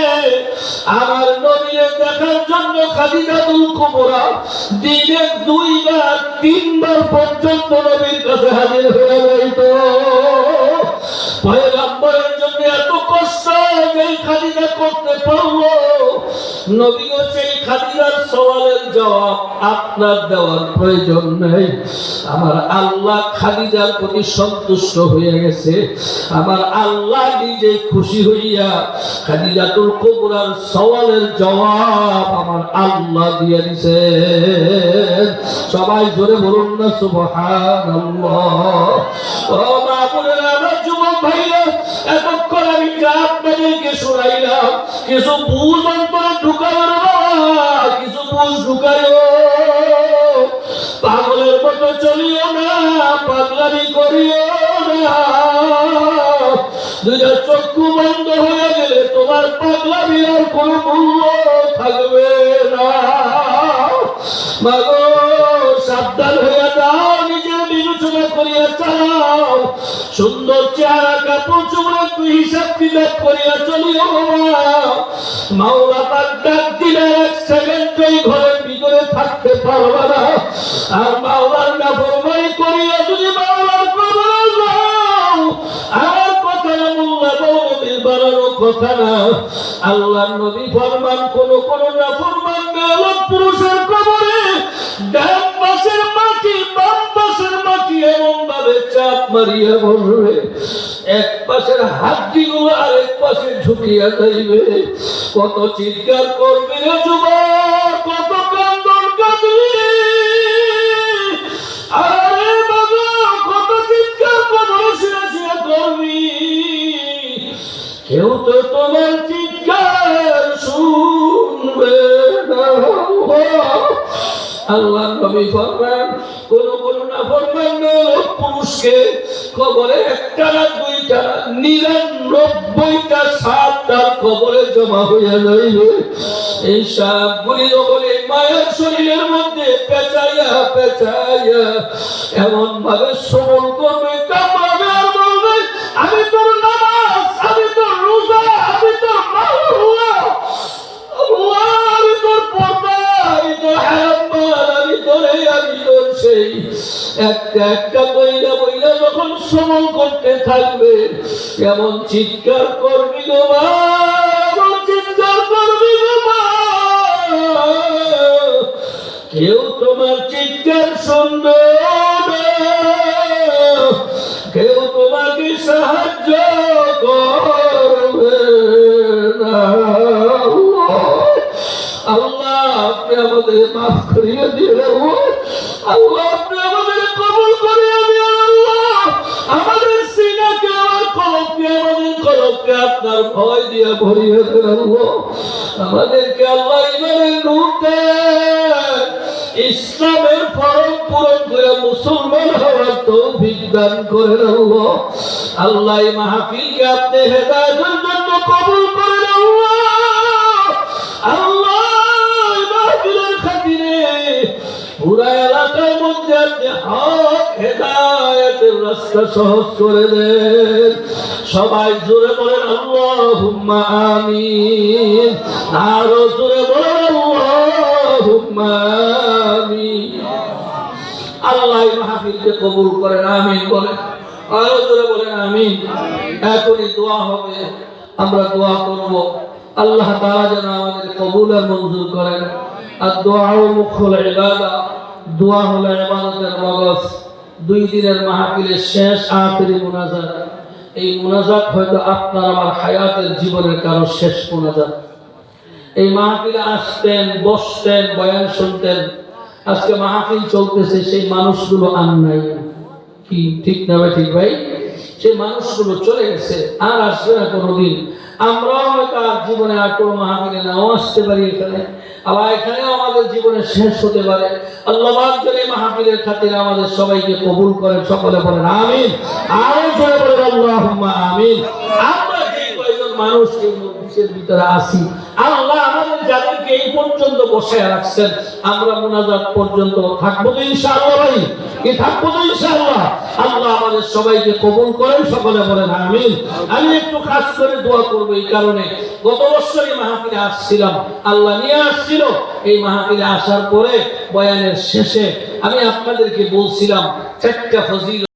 আমার নবীকে দেখার জন্য খাদিজাতুল কুবরা দিনে 2 বার 3 বার পর্যন্ত নবীর কাছে হাজির হয়ে যাইত। পয়গম্বরের জন্য এত কষ্ট এই খাদিজা করতে পারলো, নবীও সেই খাদিজার সওয়ালের জবাব আপনার দেওয়ার প্রয়োজন নেই। আমার আল্লাহ খাদিজার প্রতি সন্তুষ্ট হয়ে গেছে, আমার আল্লাহ নিজে খুশি হইয়া খাদিজাতুল কুবরার সওয়ালের জবাব আমার আল্লাহ দিয়ে দিছে। সবাই জোরে বলুন না সুবহানাল্লাহ। ও মা বোনেরা, আমার যুবক ভাইরা, এতক্ষণ আমি যা আপনাদেরকে শোনাইলাম কিছু বুঝ অন্তরে ঢুকাও না, কিছু বুঝ ঢুকাইও। পাগলের মতো চলিও না, পাগলামি করিও না। 2টা চক্ষু বন্ধ হয়ে গেলে তোমার পাগলামি আর কোনো মূল্য থাকবে না। মাগো সাবধান হয়ে যাও, নিজের বিবেচনা করিয়া চালাও, সুন্দর চেহারা কাপড় চোপড় একটু হিসাব কিতাব করিয়া চলিও। মাওলা পাক ডাক দিলে 1 সেকেন্ড এই ঘরের ভিতরে থাকতে পারবা না। আর মাওলার নাফরমানি করিয়া যদি মাওলার কবরে যাও, আর কথা না মোল্লা নবীর বানানো কথা না। আল্লাহর নবী ফরমান, কোন নাফরমান গেল পুরুষের কবরে ডান পাশের মাটি বাম পাশের মাটি এমন ভাবে চাপ মারিয়া বসবে, এক পাশের হাড্ডিগুলো আরেক পাশে ঝুঁকিয়া যাইবে। কত চিৎকার করবে রে যুবক, কত কান্দন কাঁদবি, আরে বাবা কত চিৎকার কবরে শুয়ে শুয়ে করবি। কেউ তো তোমার চিৎকার শুনবে না। আল্লাহ নবী ফরমান, কোন নাফরমান পুরুষকে কবরে 1টা না 2টা 99টা সাপ তার কবরে জমা হইয়া যাইবে। এই সাপগুলি যখন এই মায়ের শরীরের মধ্যে পেঁচাইয়া পেঁচাইয়া এমন ভাবে সবল করবে, কামড়াবে আর বলবে, আমি তোর নামাজ, আমি তোর রোজা, আমি তোর মাহরুয়া, আমি তোর পর্দা, আমি তোর হারাম মাল, আমি তোর সেই একটা একটা বইলা বইলা যখন সবল করতে থাকবে, এমন চিৎকার করবি গো মা, এমন চিৎকার করবি গো মা, কেউ তোমার চিৎকার শুনবে না, কেউ তোমাকে সাহায্য করবে না। আল্লাহ আপনি আমাদের মাফ করিয়ে দিয়ে, আল্লাহ আপনি আমাদের কবুল করিয়ে দিয়ে, আল্লাহ আমাদের সিনাকে আমার কলবকে, আমাদের কলবকে আপনার ভয় দিয়ে ভরিয়ে দেন। আল্লাহ আমাদেরকে আল্লাহ ইমানের নূর দেন, ইসলামের ফরম পূরণ করে মুসলমান হওয়ার তৌফিক দান করেন। আল্লাহ আল্লাহ এই মাহফিলকে আপনি হেদায়েতের জন্য কবুল করেন। আল্লাহ মাহফিলের খাতিরে পুরা এলাকার মধ্যে আপনি হক হেদায়েতের রাস্তা সহজ করে দেন। সবাই জোরে বলেন আল্লাহুম্মা আমিন, আরো জোরে বলেন আল্লাহুম্মা আমিন। আল্লাহ এই মাহফিলকে কবুল করেন, আমিন বলেন, আরো জোরে বলেন আমিন। এখনই দোয়া হবে, আমরা দোয়া করব। আল্লাহ তাআলা যেন আমাদের কবুল আর মঞ্জুর করেন। আর দোয়া মুখুল ইবাদা, দোয়া হলো ইবাদতের মগজ। 2 দিনের মাহফিলের শেষ আখেরি মুনাজাত। এই মুনাজাত হয়তো আপনার আমার হায়াতের জীবনের কারো শেষ মুনাজাত। এই মাহফিলে আসতেন, বসতেন, বয়ান শুনতেন। আজকে মাহফিল চলতেছে, সেই মানুষগুলো আর নাই। কি ঠিক না ভাই? ঠিক ভাই, সেই মানুষগুলো চলে গেছে, আর আসবে না কোনোদিন। আমরাও হয়তো আর জীবনে আর কোনো মাহফিলে নাও আসতে পারি এখানে, আবার এখানেও আমাদের জীবনে শেষ হতে পারে। আল্লাহ পাক যেন এই মাহফিলের খাতিরে আমাদের সবাইকে কবুল করেন। সকলে বলেন আমিন। আরো জোরে বলেন আল্লাহুম্মা আমিন। আমরা যে কয়জন মানুষ এই মজলিসের ভিতরে আছি, আল্লাহ আমাদের যাদেরকে এই পর্যন্ত বসায় রাখছেন, আমরা মুনাজাত পর্যন্ত থাকবো তো ইনশাআল্লাহ ভাই? কি থাকবো তো ইনশাআল্লাহ? আল্লাহ আমাদের সবাইকে কবুল করেন। সকলে বলেন আমিন। আমি একটু খাস করে দোয়া করব এই কারণে, গত বছর এই মাহফিলে আসছিলাম, আল্লাহ নিয়ে আসছিল। এই মাহফিলে আসার পরে বয়ানের শেষে আমি আপনাদেরকে বলছিলাম 4টা ফজিলত